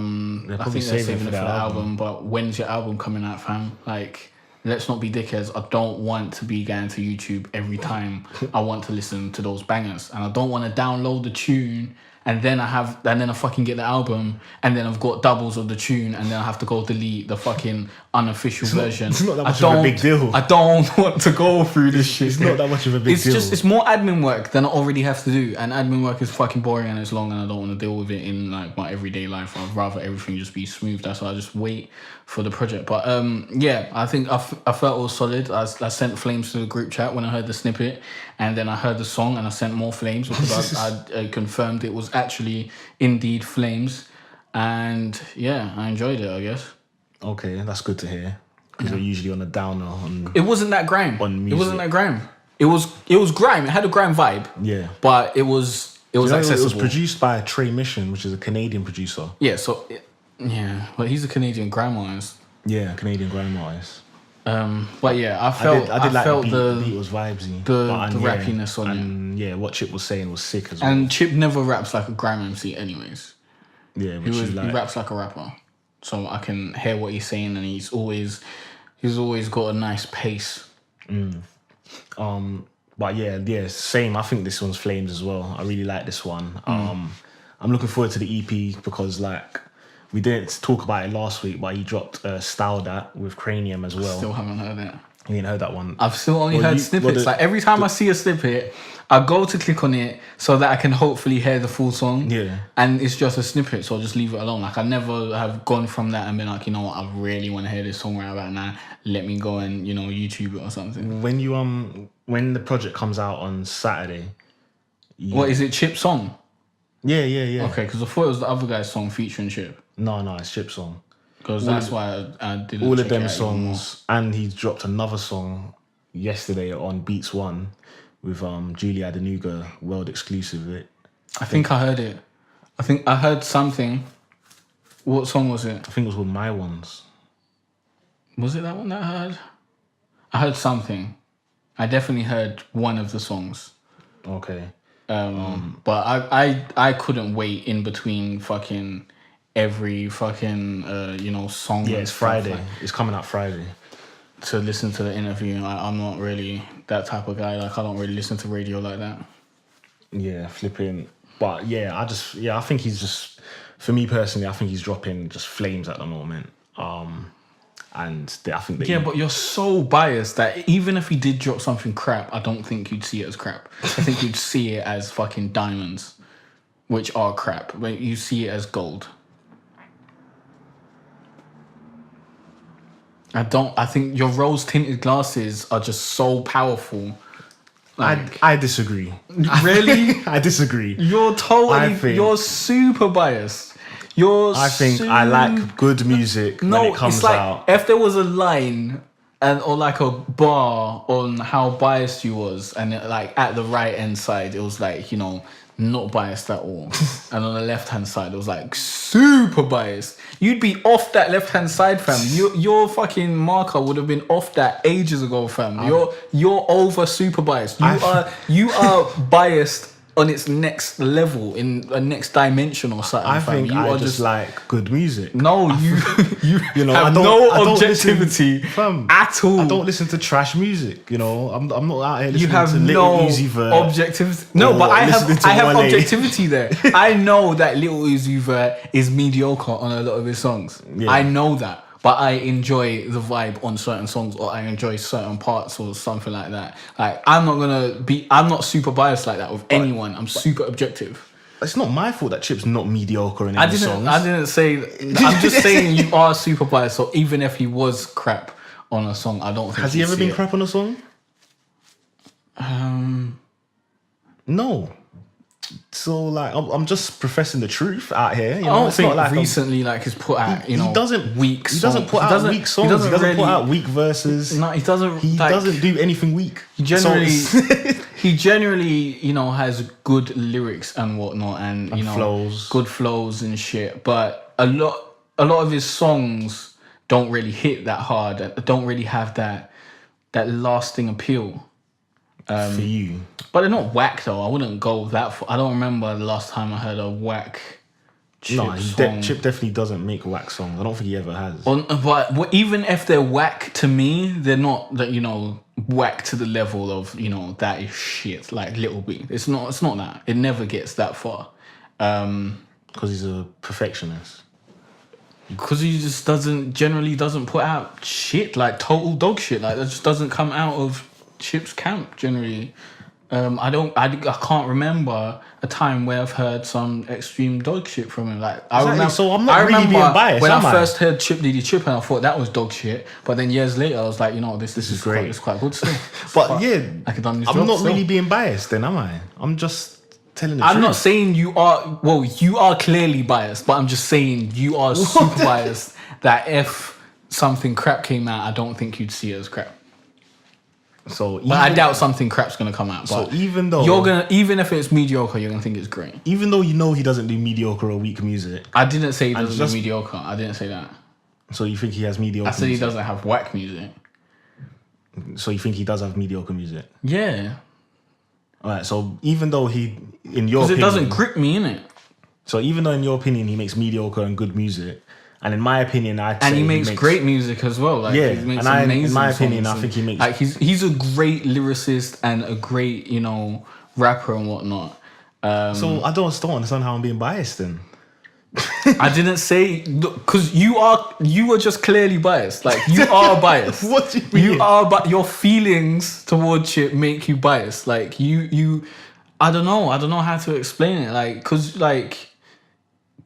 think they're saving it for the album. But when's your album coming out, fam? Like, let's not be dickheads. I don't want to be going to YouTube every time I want to listen to those bangers, and I don't want to download the tune and then I fucking get the album, and then I've got doubles of the tune, and then I have to go delete the fucking unofficial version. It's not that much of a big deal. I don't want to go through this shit. It's not that much of a big deal. It's more admin work than I already have to do, and admin work is fucking boring and it's long, and I don't want to deal with it in like my everyday life. I'd rather everything just be smooth. That's why I just wait for the project. But yeah, I think I felt it was solid. I sent flames to the group chat when I heard the snippet, and then I heard the song and I sent more flames because I confirmed it was actually indeed flames, and yeah, I enjoyed it, I guess. Okay, that's good to hear, because we're usually on a downer. It wasn't that grime. It wasn't that grime. It was grime. It had a grime vibe. Yeah, but it was accessible. It was produced by Trey Mission, which is a Canadian producer. Yeah, but he's a Canadian grime artist. Yeah, Canadian grime artist. But yeah, I felt the beat was vibesy. The rappiness on it. And yeah, what Chip was saying was sick as well. And Chip never raps like a grime MC anyways. Yeah, he raps like a rapper. So I can hear what he's saying, and he's always got a nice pace. But yeah, same. I think this one's flames as well. I really like this one. I'm looking forward to the EP because like we didn't talk about it last week, but he dropped Style That with Cranium as well. Still haven't heard it. You ain't heard that one? I've still only heard snippets. Like every time I see a snippet, I go to click on it so that I can hopefully hear the full song. Yeah. And it's just a snippet, so I'll just leave it alone. Like I never have gone from that and been like, you know what, I really want to hear this song right about now. Let me go and, YouTube it or something. When the project comes out on Saturday. What is it, Chip's song? Yeah. Okay, because I thought it was the other guy's song featuring Chip. No, it's Chip's song. Because that's why I didn't. All of them songs, and he dropped another song yesterday on Beats One with Julie Adenuga, world exclusive of it. I think I heard it. I think I heard something. What song was it? I think it was called My Ones. Was it that one that I heard? I heard something. I definitely heard one of the songs. Okay. But I couldn't wait in between fucking every fucking song. Yeah, it's Friday. It's coming out Friday. To listen to the interview. I'm not really that type of guy. Like I don't really listen to radio like that. Yeah, flipping. But yeah, I think he's just, for me personally, I think he's dropping just flames at the moment. But you're so biased that even if he did drop something crap, I don't think you'd see it as crap. I think you'd see it as fucking diamonds, which are crap. But you see it as gold. I think your rose tinted glasses are just so powerful. Like, I disagree. Really? I disagree. You're super biased. I like good music when it comes it's like, out. If there was a line or like a bar on how biased you was, and like at the right hand side it was like, not biased at all. And on the left hand side it was like super biased. You'd be off that left hand side, fam. Your fucking marker would have been off that ages ago, fam. You're over super biased. You are biased on its next level, in a next dimension or something. I think I just like good music. No, you have objectivity at all. I don't listen to trash music. I'm not out here listening you have to no Lil Uzi Vert. Objectivity. No, but I have objectivity there. I know that Lil Uzi Vert is mediocre on a lot of his songs. Yeah. I know that. But I enjoy the vibe on certain songs, or I enjoy certain parts or something like that. Like, I'm not super biased like that with anyone. I'm super objective. It's not my fault that Chip's not mediocre in any songs. I didn't say, I'm just saying you are super biased. So even if he was crap on a song, I don't think Has he ever been crap on a song? No. So like I'm just professing the truth out here. I don't think like recently he's put out he doesn't put out weak songs. He doesn't put out weak verses. No, he doesn't. He doesn't do anything weak. He generally has good lyrics and whatnot, and flows, good flows and shit. But a lot of his songs don't really hit that hard. Don't really have that lasting appeal. For you. But they're not whack though. I wouldn't go that far. I don't remember the last time I heard a whack Chip song. Chip definitely doesn't make whack songs. I don't think he ever has. But even if they're whack to me, they're not that, whack to the level of, that is shit, like Little B. It's not that. It never gets that far. Because he's a perfectionist. Because he just generally doesn't put out shit, like total dog shit. Like that just doesn't come out of Chip's camp generally. I can't remember a time where I've heard some extreme dog shit from him. Like I remember, so I'm not really being biased. When I first heard Chip Diddy Chip, and I thought that was dog shit. But then years later, I was like, this is great. It's quite good still. But I could done this. I'm not really being biased, then, am I? I'm just telling the truth. I'm not saying you are. Well, you are clearly biased, but I'm just saying you are super biased. That if something crap came out, I don't think you'd see it as crap. But I doubt something crap's gonna come out. But so even if it's mediocre, you're gonna think it's great. Even though he doesn't do mediocre or weak music. I didn't say he doesn't do mediocre. I didn't say that. So you think he has mediocre? I said music? He doesn't have whack music. So you think he does have mediocre music? Yeah. All right. So even though in your opinion, because it doesn't grip me, innit? So even though in your opinion he makes mediocre and good music. And in my opinion, he makes great music as well. Like, he makes amazing in my opinion, songs. I think he makes like he's a great lyricist and a great rapper and whatnot. So I don't understand how I'm being biased then. I didn't say because you are just clearly biased. Like you are biased. What do you mean? You are, but your feelings towards Chip make you biased. Like you. I don't know how to explain it. Like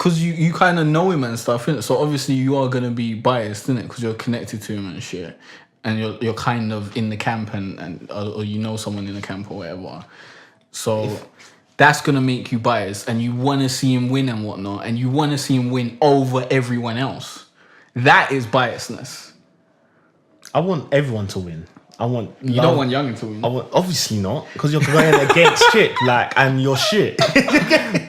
because you kind of know him and stuff, innit? So obviously you are going to be biased, innit? Because you're connected to him and shit. And you're kind of in the camp or someone in the camp or whatever. So that's going to make you biased. And you want to see him win and whatnot. And you want to see him win over everyone else. That is biasness. I want everyone to win. You don't want Youngin to win. Obviously not, because you're going against Chip, and you're shit.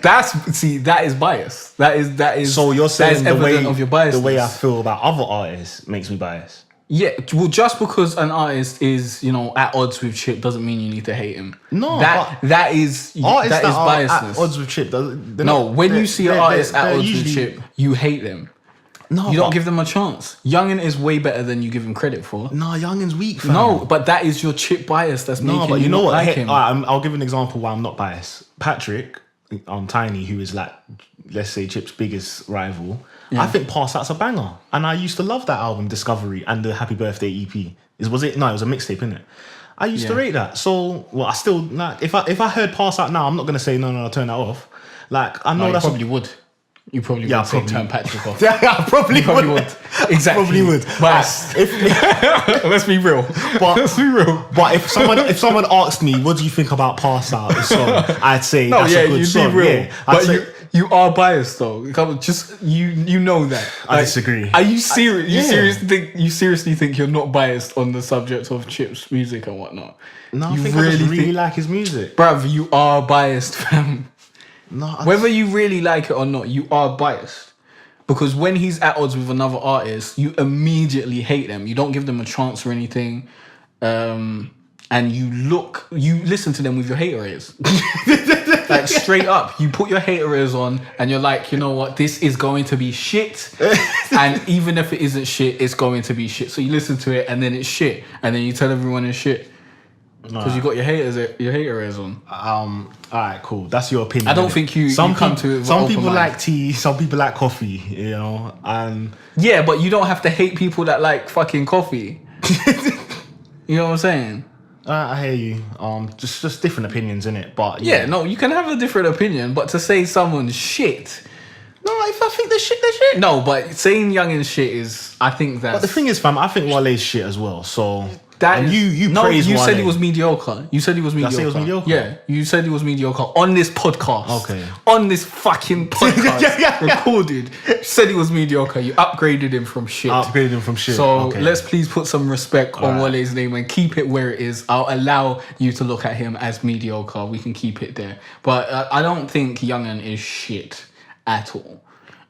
That is bias. That is. So you're saying the way I feel about other artists makes me biased. Yeah, well, just because an artist is at odds with Chip doesn't mean you need to hate him. No, that is biasness. At odds with Chip. When you see an artist at odds with Chip, you hate them. No, you don't give them a chance. Youngin is way better than you give him credit for. No, Youngin's weak, fam. No, but that is your Chip bias that's making but you know not what? like him. I'll give an example why I'm not biased. Patrick, Tiny, who is let's say Chip's biggest rival, I think Pass Out's a banger. And I used to love that album, Discovery, and the Happy Birthday EP. Was it? No, it was a mixtape, innit? I used to rate that. So, I still, if I heard Pass Out now, I'm not going to say, no, I'll turn that off. I know that's... probably would. You probably would say turn Patrick off. Yeah, I probably would. Exactly. Probably would. But let's be real. But if someone asked me, what do you think about Pass Out, the song, I'd say that's a good song. Be real. Yeah, but you are biased though. Just you know that. I disagree. Are you serious? You seriously think you're not biased on the subject of Chip's music and whatnot? No, I think I just really like his music. Bruv, you are biased, fam. No, whether you really like it or not, you are biased. Because when he's at odds with another artist, you immediately hate them. You don't give them a chance or anything. And you listen to them with your hater ears. Straight up. You put your hater ears on and you're like, you know what? This is going to be shit. And even if it isn't shit, it's going to be shit. So you listen to it and then it's shit. And then you tell everyone it's shit. Because you got your hater ears on. All right, cool. That's your opinion. I don't think you come to it. Some people like tea. Some people like coffee. And yeah, but you don't have to hate people that like fucking coffee. You know what I'm saying? I hear you. Just different opinions, innit? But yeah, no, you can have a different opinion, but to say someone's shit. No, if I think they're shit. No, but saying Youngin's shit is, I think that's... But the thing is, fam, I think Wale's shit as well, so... You said he was mediocre. You said he was mediocre. Did I say he was mediocre? Yeah, you said he was mediocre on this podcast. Okay. On this fucking podcast. Recorded. You said he was mediocre. You upgraded him from shit. So let's please put some respect on Wale's name and keep it where it is. I'll allow you to look at him as mediocre. We can keep it there. But I don't think Youngin is shit at all.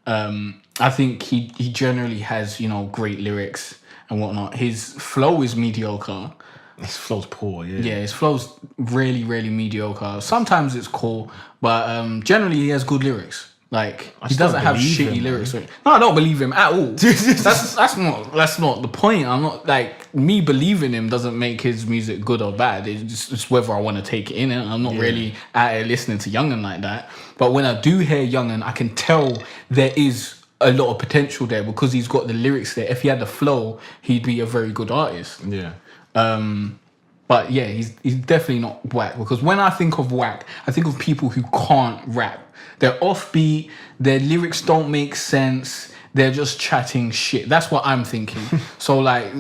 I think he generally has, great lyrics and whatnot. His flow is mediocre, His flow's poor, yeah. Yeah, his flow's really, really mediocre. Sometimes it's cool, but generally he has good lyrics. Like, he doesn't have shitty lyrics. No, I don't believe him at all. that's not the point. I'm not, like, me believing him doesn't make his music good or bad. It's whether I want to take it in. I'm not really out here listening to Young'un like that. But when I do hear Young'un, I can tell there is a lot of potential there because he's got the lyrics there. If he had the flow, he'd be a very good artist. Yeah. But yeah, he's definitely not whack, because when I think of whack, I think of people who can't rap. They're offbeat, their lyrics don't make sense, they're just chatting shit. That's what I'm thinking. So like,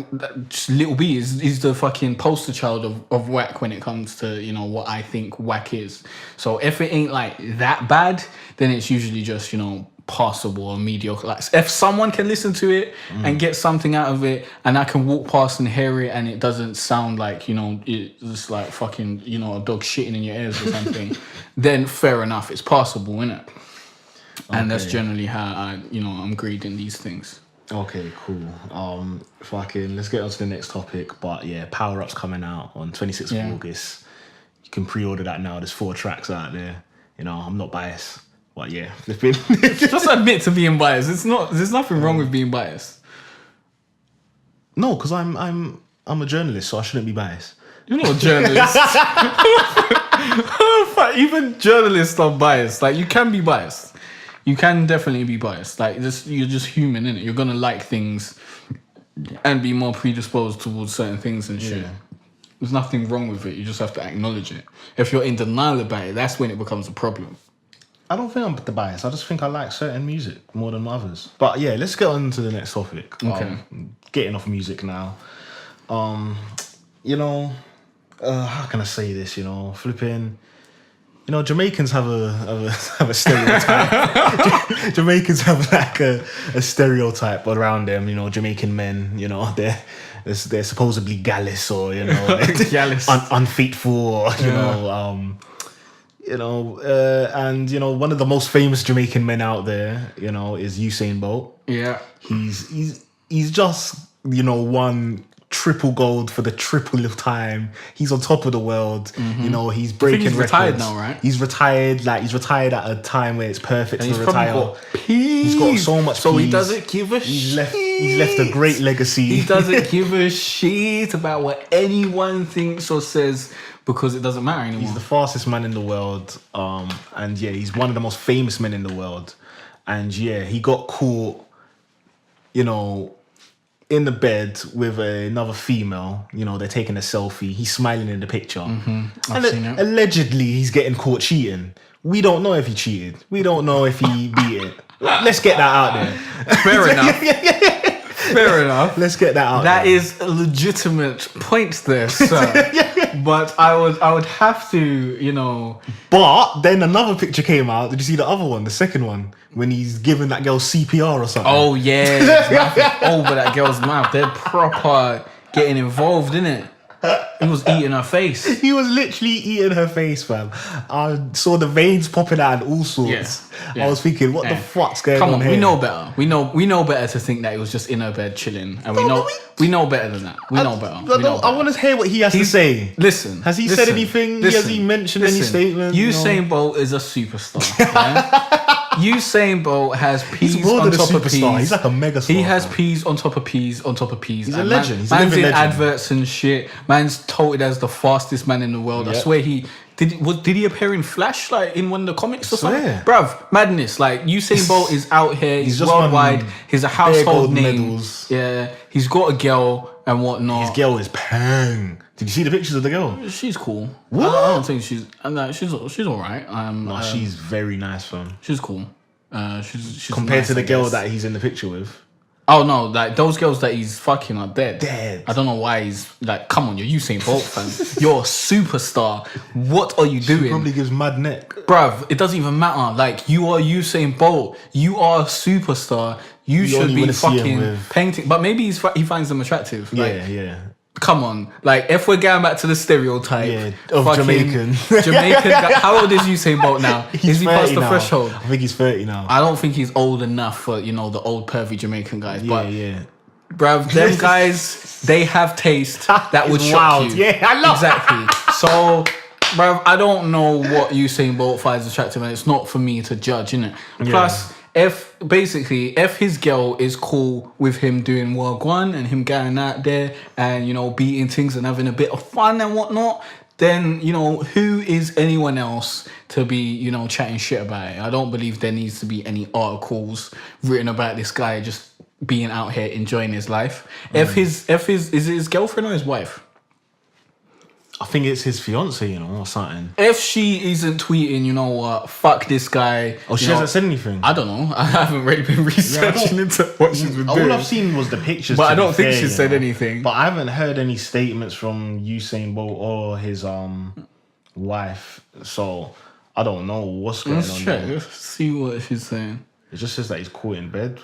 Lil B is the fucking poster child of whack when it comes to, you know, what I think whack is. So if it ain't like that bad, then it's usually just, you know, passable or mediocre. Like, if someone can listen to it and get something out of it, and I can walk past and hear it and it doesn't sound like, you know, it's like fucking, you know, a dog shitting in your ears or something, then fair enough, it's passable, innit? And that's generally how I'm grading these things. Okay, cool. Fucking let's get on to the next topic. But yeah, Power Up's coming out on 26th of August. You can pre-order that now. There's 4 tracks out there. You know, I'm not biased. But yeah, just admit to being biased. There's nothing wrong with being biased. No, because I'm a journalist, so I shouldn't be biased. You're not a journalist. Even journalists are biased. Like, you can be biased. You can definitely be biased. Like, you're just human, innit? You're gonna like things and be more predisposed towards certain things and shit. Yeah. There's nothing wrong with it. You just have to acknowledge it. If you're in denial about it, that's when it becomes a problem. I don't think I'm the bias. I just think I like certain music more than others. But yeah, let's get on to the next topic. Okay. Getting off music now. You know, how can I say this? You know, flipping. You know, Jamaicans have a stereotype. Jamaicans have like a stereotype around them. You know, Jamaican men. You know, they're supposedly gallus, or you know, gallus, unfaithful, or and you know, one of the most famous Jamaican men out there, you know, is Usain Bolt. Yeah, he's just, you know, won triple gold for the triple of time. He's on top of the world. You know, he's breaking records. He's retired now, right? He's retired. Like, he's retired at a time where it's perfect to retire. He's got so much. So he doesn't give a shit. He's left a great legacy. He doesn't give a shit about what anyone thinks or says, because it doesn't matter anymore. He's the fastest man in the world. And yeah, he's one of the most famous men in the world. And yeah, he got caught, you know, in the bed with another female. You know, they're taking a selfie. He's smiling in the picture. I've seen it. Allegedly, he's getting caught cheating. We don't know if he cheated. We don't know if he beat it. Let's get that out there. Fair enough. Fair enough. Let's get that out there. That is a legitimate point there, sir. But I would have to, you know. But then another picture came out. Did you see the other one, the second one, when he's giving that girl CPR or something? Oh yeah, his mouth is over that girl's mouth. They're proper getting involved, innit? He was eating her face. He was literally eating her face, fam. I saw the veins popping out and all sorts. Yeah. I was thinking, what the fuck's going on here? We know better. We know better to think that it was just in her bed chilling, and we know better than that. We know better. I want to hear what he has to say. Listen, has he said anything? Has he mentioned any statement? Usain Bolt is a superstar. Right? Usain Bolt has peas on top of peas. He's like a mega star. He has peas on top of peas on top of peas. He's a legend. He's man's in adverts and shit. Man's touted as the fastest man in the world. Yep. I swear did he appear in Flash, like in one of the comics or something? Bruv, madness. Like, Usain Bolt is out here. He's worldwide. He's a household name. Medals. Yeah, he's got a girl and whatnot. His girl is pang. Did you see the pictures of the girl? She's cool. What? I don't think she's all right. She's very nice, fam. She's cool. She's compared nice, to the girl that he's in the picture with. Oh no, like those girls that he's fucking are dead. Dead. I don't know why he's like, come on, you're Usain Bolt, fam. You're a superstar. What are you doing? She probably gives mad neck. Bruv, it doesn't even matter. Like, you are Usain Bolt. You are a superstar. You should be fucking painting. But maybe he finds them attractive. Like, yeah. Come on, like, if we're going back to the stereotype of Jamaican guy, how old is Usain Bolt now? Is he past the threshold? I think he's 30 now. I don't think he's old enough for, you know, the old pervy Jamaican guys. But Bruv, them guys, they have taste that would shock you. Yeah, I love exactly. So, bruv, I don't know what Usain Bolt finds attractive, and it's not for me to judge, innit? Yeah. Plus, if his girl is cool with him doing work one and him going out there and, you know, beating things and having a bit of fun and whatnot, then, you know, who is anyone else to be, you know, chatting shit about it? I don't believe there needs to be any articles written about this guy just being out here enjoying his life. Is it his girlfriend or his wife? I think it's his fiance, you know, or something. If she isn't tweeting, you know what, fuck this guy. Oh, she hasn't said anything? I don't know. I haven't really been researching into what she's been doing. All I've seen was the pictures. But I don't think she said anything. But I haven't heard any statements from Usain Bolt or his wife. So I don't know what's going on there. Let's see what she's saying. It just says that he's caught in bed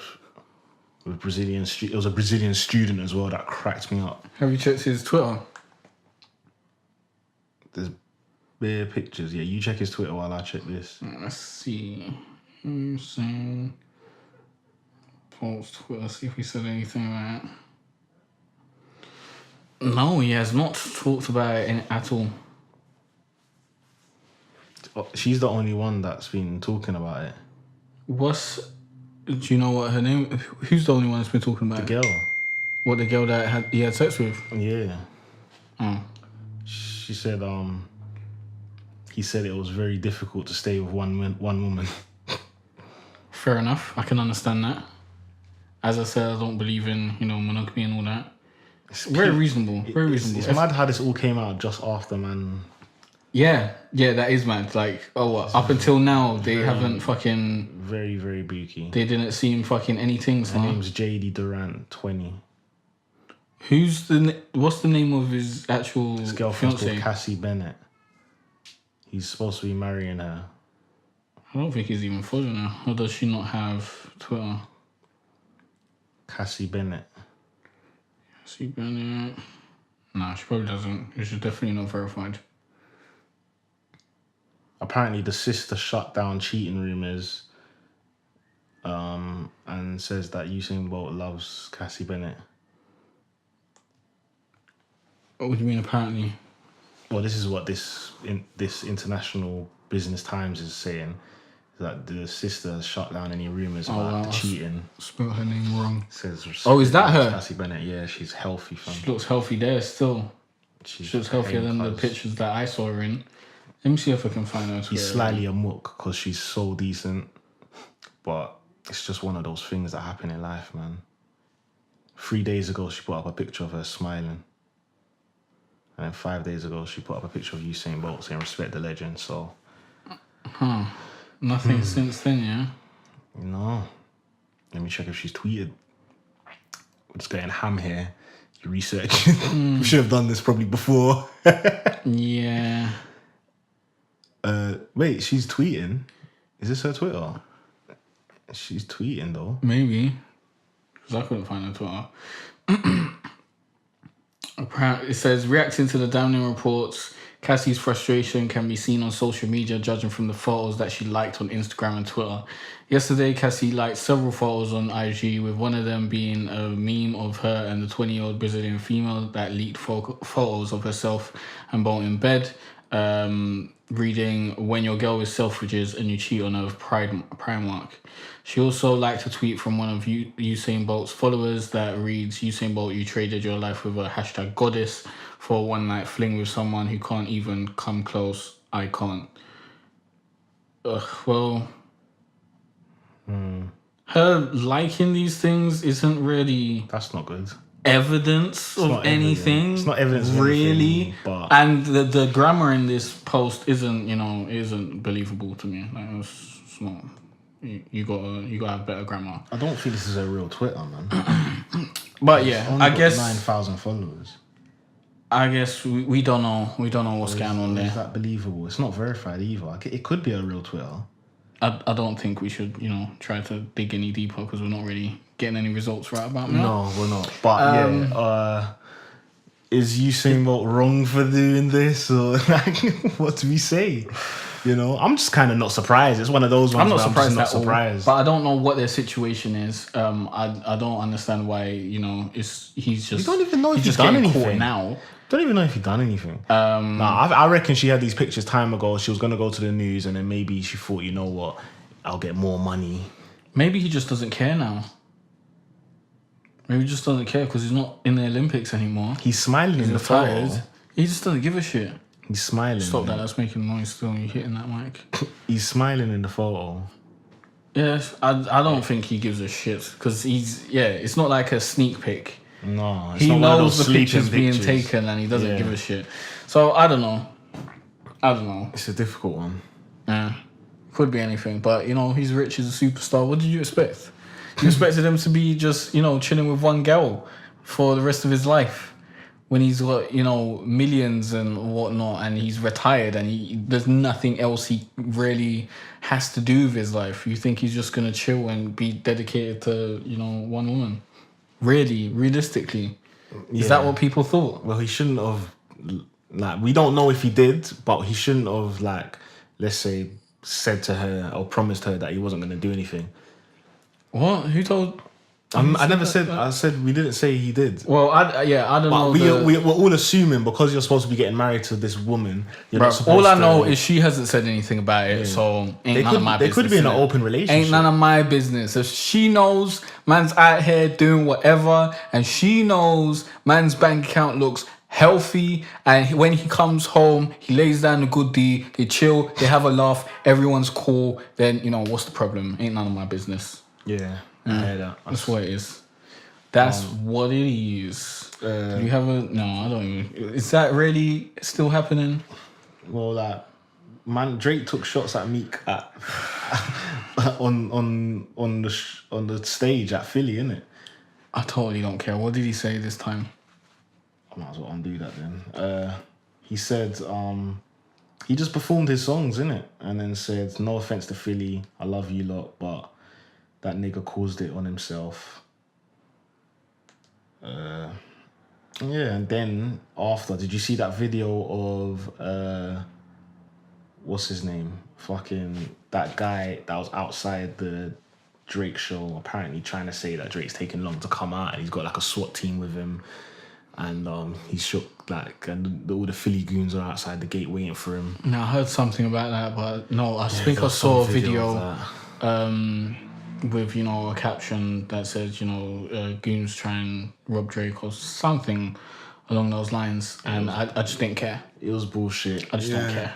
with Brazilian. It was a Brazilian student as well that cracked me up. Have you checked his Twitter? There's bare pictures. Yeah, you check his Twitter while I check this. Let's see. Usain Bolt's Twitter. See if he said anything about it. No, he has not talked about it at all. She's the only one that's been talking about it. Do you know what her name? Who's the only one that's been talking about it? The girl. What, the girl that he had sex with? Yeah. Oh. She said, he said it was very difficult to stay with one woman. Fair enough. I can understand that. As I said, I don't believe in, you know, monogamy and all that. It's very reasonable. Very reasonable. It's mad how this all came out just after, man. Yeah, that is mad. Like, up until now, they haven't fucking... Very, very booky. They didn't seem fucking anything. Her name's JD Durant, 20. What's the name of his actual His girlfriend's fiancée? called Cassie Bennett. He's supposed to be marrying her. I don't think he's even following her. Or does she not have Twitter? Cassie Bennett. Cassie Bennett. Nah, she probably doesn't. She's definitely not verified. Apparently, the sister shut down cheating rumors and says that Usain Bolt loves Cassie Bennett. What do you mean, apparently? Well, this is what this International Business Times is saying. That the sister has shut down any rumors about the cheating. Spelled her name wrong. Says, is that her? Cassie Bennett, yeah, she's healthy. Fam. She looks healthy there still. She looks healthier than the pictures that I saw her in. Let me see if I can find her. He's slightly amok because she's so decent. But it's just one of those things that happen in life, man. 3 days ago, she put up a picture of her smiling. And then 5 days ago, she put up a picture of Usain Bolt saying, respect the legend, so... Nothing since then, yeah? No. Let me check if she's tweeted. We're just getting ham here. You research. We should have done this probably before. Yeah. Wait, she's tweeting? Is this her Twitter? She's tweeting, though. Maybe. Because I couldn't find her Twitter. Apparently, it says, reacting to the damning reports, Cassie's frustration can be seen on social media, judging from the photos that she liked on Instagram and Twitter. Yesterday, Cassie liked several photos on IG, with one of them being a meme of her and the 20-year-old Brazilian female that leaked photos of herself and Bolt in bed, reading, when your girl is Selfridges and you cheat on her with Primark. She also liked a tweet from one of Usain Bolt's followers that reads, Usain Bolt, you traded your life with a hashtag goddess for a one-night fling with someone who can't even come close. I can't. Well, her liking these things isn't really... That's not good. Evidence of anything. It's not evidence of really, anything, but... And the grammar in this post isn't believable to me. Like, it's not... You gotta have better grammar. I don't think this is a real Twitter, man. But yeah, I guess 9,000 followers. I guess we don't know. We don't know what's going on there. Is that believable? It's not verified either. It could be a real Twitter. I don't think we should, try to dig any deeper because we're not really getting any results right about now. No, we're not. But is Usain Bolt wrong for doing this, or what do we say? You know, I'm just kind of not surprised. It's one of those ones. I'm not surprised at all. But I don't know what their situation is. I don't understand why. You know, he's just. You don't even know if he's done anything now. Don't even know if he's done anything. I reckon she had these pictures time ago. She was gonna go to the news, and then maybe she thought, you know what, I'll get more money. Maybe he just doesn't care now. Maybe he just doesn't care because he's not in the Olympics anymore. He's smiling in the photo. He just doesn't give a shit. He's smiling. Stop that. That's making noise still. You're hitting that mic. He's smiling in the photo. Yes, I don't think he gives a shit because it's not like a sneak pic. No, he knows the picture's being taken and he doesn't give a shit. So I don't know. It's a difficult one. Yeah, could be anything. But you know, he's rich. He's a superstar. What did you expect? You expected him to be just chilling with one girl for the rest of his life when he's got millions and whatnot, and he's retired and there's nothing else he really has to do with his life. You think he's just gonna chill and be dedicated to one woman? Really, realistically, is that what people thought? Well, he shouldn't have. Like, we don't know if he did, but he shouldn't have, like, let's say, said to her or promised her that he wasn't going to do anything. What? Who told? I never said. I said we didn't say he did. Well, I don't know. We're all assuming because you're supposed to be getting married to this woman. All I know is she hasn't said anything about it, so none of my business. They could be in an open relationship. Ain't none of my business. If she knows man's out here doing whatever, and she knows man's bank account looks healthy, and when he comes home, he lays down a good D, they chill, they have a laugh, everyone's cool, then what's the problem? Ain't none of my business. Yeah. I hear that. That's what it is. That's what it is. Do you have a... No, I don't even... Is that really still happening? Well, Drake took shots at Meek on the stage at Philly, innit? I totally don't care. What did he say this time? I might as well undo that then. He said he just performed his songs, innit? And then said, no offense to Philly, I love you lot, but that nigga caused it on himself. And then after, did you see that video of what's his name? Fucking that guy that was outside the Drake show, apparently trying to say that Drake's taking long to come out and he's got like a SWAT team with him, and he's shook, like, and all the Philly goons are outside the gate waiting for him. No, I heard something about that, but no, I think I saw a video with a caption that says goons try and rob Drake or something along those lines, and I just didn't care. It was bullshit. I just don't care.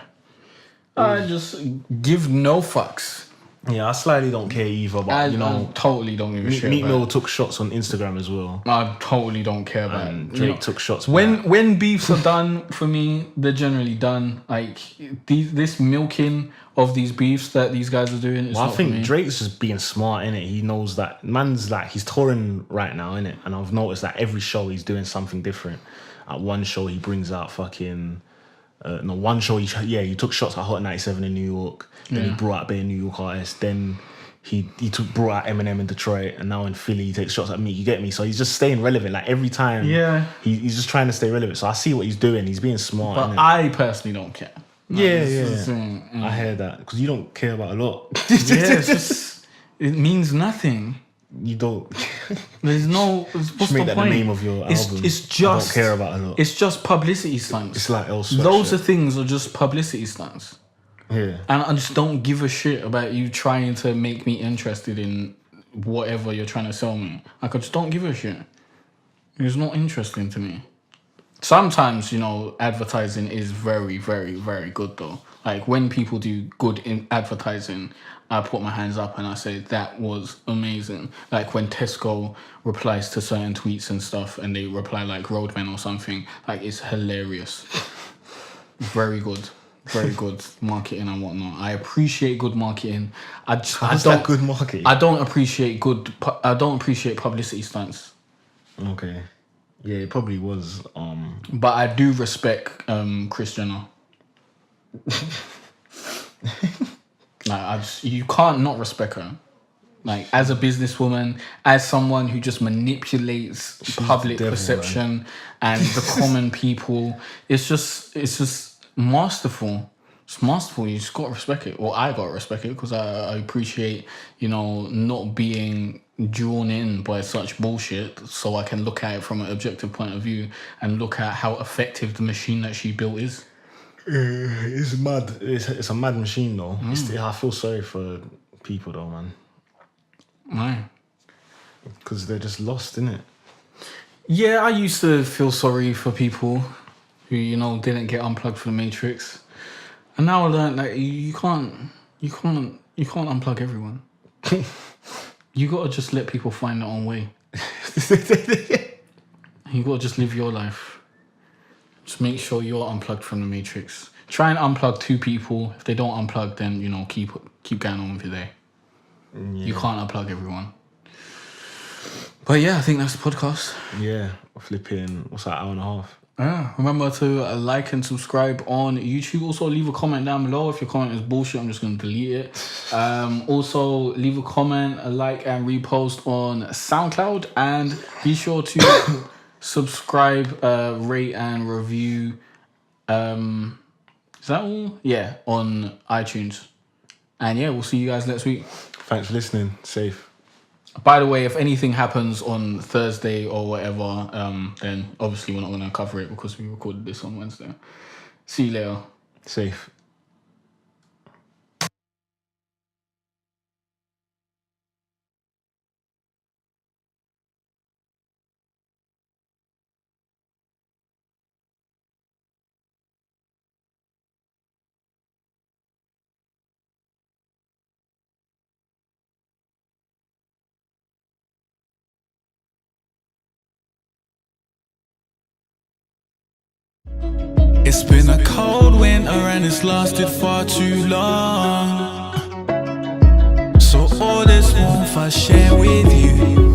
I just give no fucks. Yeah, I slightly don't care either, but I totally don't give a shit. Meek Mill took shots on Instagram as well. I totally don't care about it. Drake took shots. When beefs are done, for me, they're generally done. Like this milking of these beefs that these guys are doing. I think Drake's just being smart, innit? He knows that man's like, he's touring right now, innit? And I've noticed that every show he's doing something different. At one show he brings out fucking. One show he took shots at Hot 97 in New York. Then he brought out Bay New York artists. Then he brought out Eminem in Detroit, and now in Philly he takes shots at me. You get me? So he's just staying relevant. Like every time, he's just trying to stay relevant. So I see what he's doing. He's being smart. But I personally don't care. I hear that because you don't care about a lot. It's just it means nothing. You don't. There's no. What's just make the that point? The name of your album. It's just. I don't care about a lot. It's just publicity stunts. It's like else. Those are things are just publicity stunts. Yeah. And I just don't give a shit about you trying to make me interested in whatever you're trying to sell me. Like, I just don't give a shit. It's not interesting to me. Sometimes, advertising is very, very, very good though. Like when people do good in advertising, I put my hands up and I say that was amazing. Like when Tesco replies to certain tweets and stuff and they reply like Roadman or something, like it's hilarious. Very good marketing and whatnot. I appreciate good marketing. Good marketing? I don't appreciate publicity stunts. Okay. Yeah, it probably was. But I do respect Kris Jenner. Like you can't not respect her. Like as a businesswoman, as someone who just manipulates public perception and the common people, it's just masterful. It's masterful. You just got to respect it. Well, I got to respect it because I appreciate, not being drawn in by such bullshit, so I can look at it from an objective point of view and look at how effective the machine that she built is. It's mad. It's a mad machine, though. I feel sorry for people, though, man. Why? Because they're just lost, innit? Yeah, I used to feel sorry for people who, didn't get unplugged from the Matrix. And now I learned that you can't unplug everyone. You gotta just let people find their own way. You gotta just live your life. Just make sure you're unplugged from the Matrix. Try and unplug 2 people. If they don't unplug, then keep going on with your day. Yeah. You can't unplug everyone. But yeah, I think that's the podcast. Yeah, flipping. What's that? Hour and a half. Yeah, remember to like and subscribe on YouTube. Also, leave a comment down below. If your comment is bullshit, I'm just going to delete it. Also, leave a comment, a like, and repost on SoundCloud. And be sure to subscribe, rate, and review. Is that all? Yeah, on iTunes. And yeah, we'll see you guys next week. Thanks for listening. Safe. By the way, if anything happens on Thursday or whatever, then obviously we're not going to cover it because we recorded this on Wednesday. See you later. Safe. It's been a cold winter and it's lasted far too long. So all this warmth I share with you.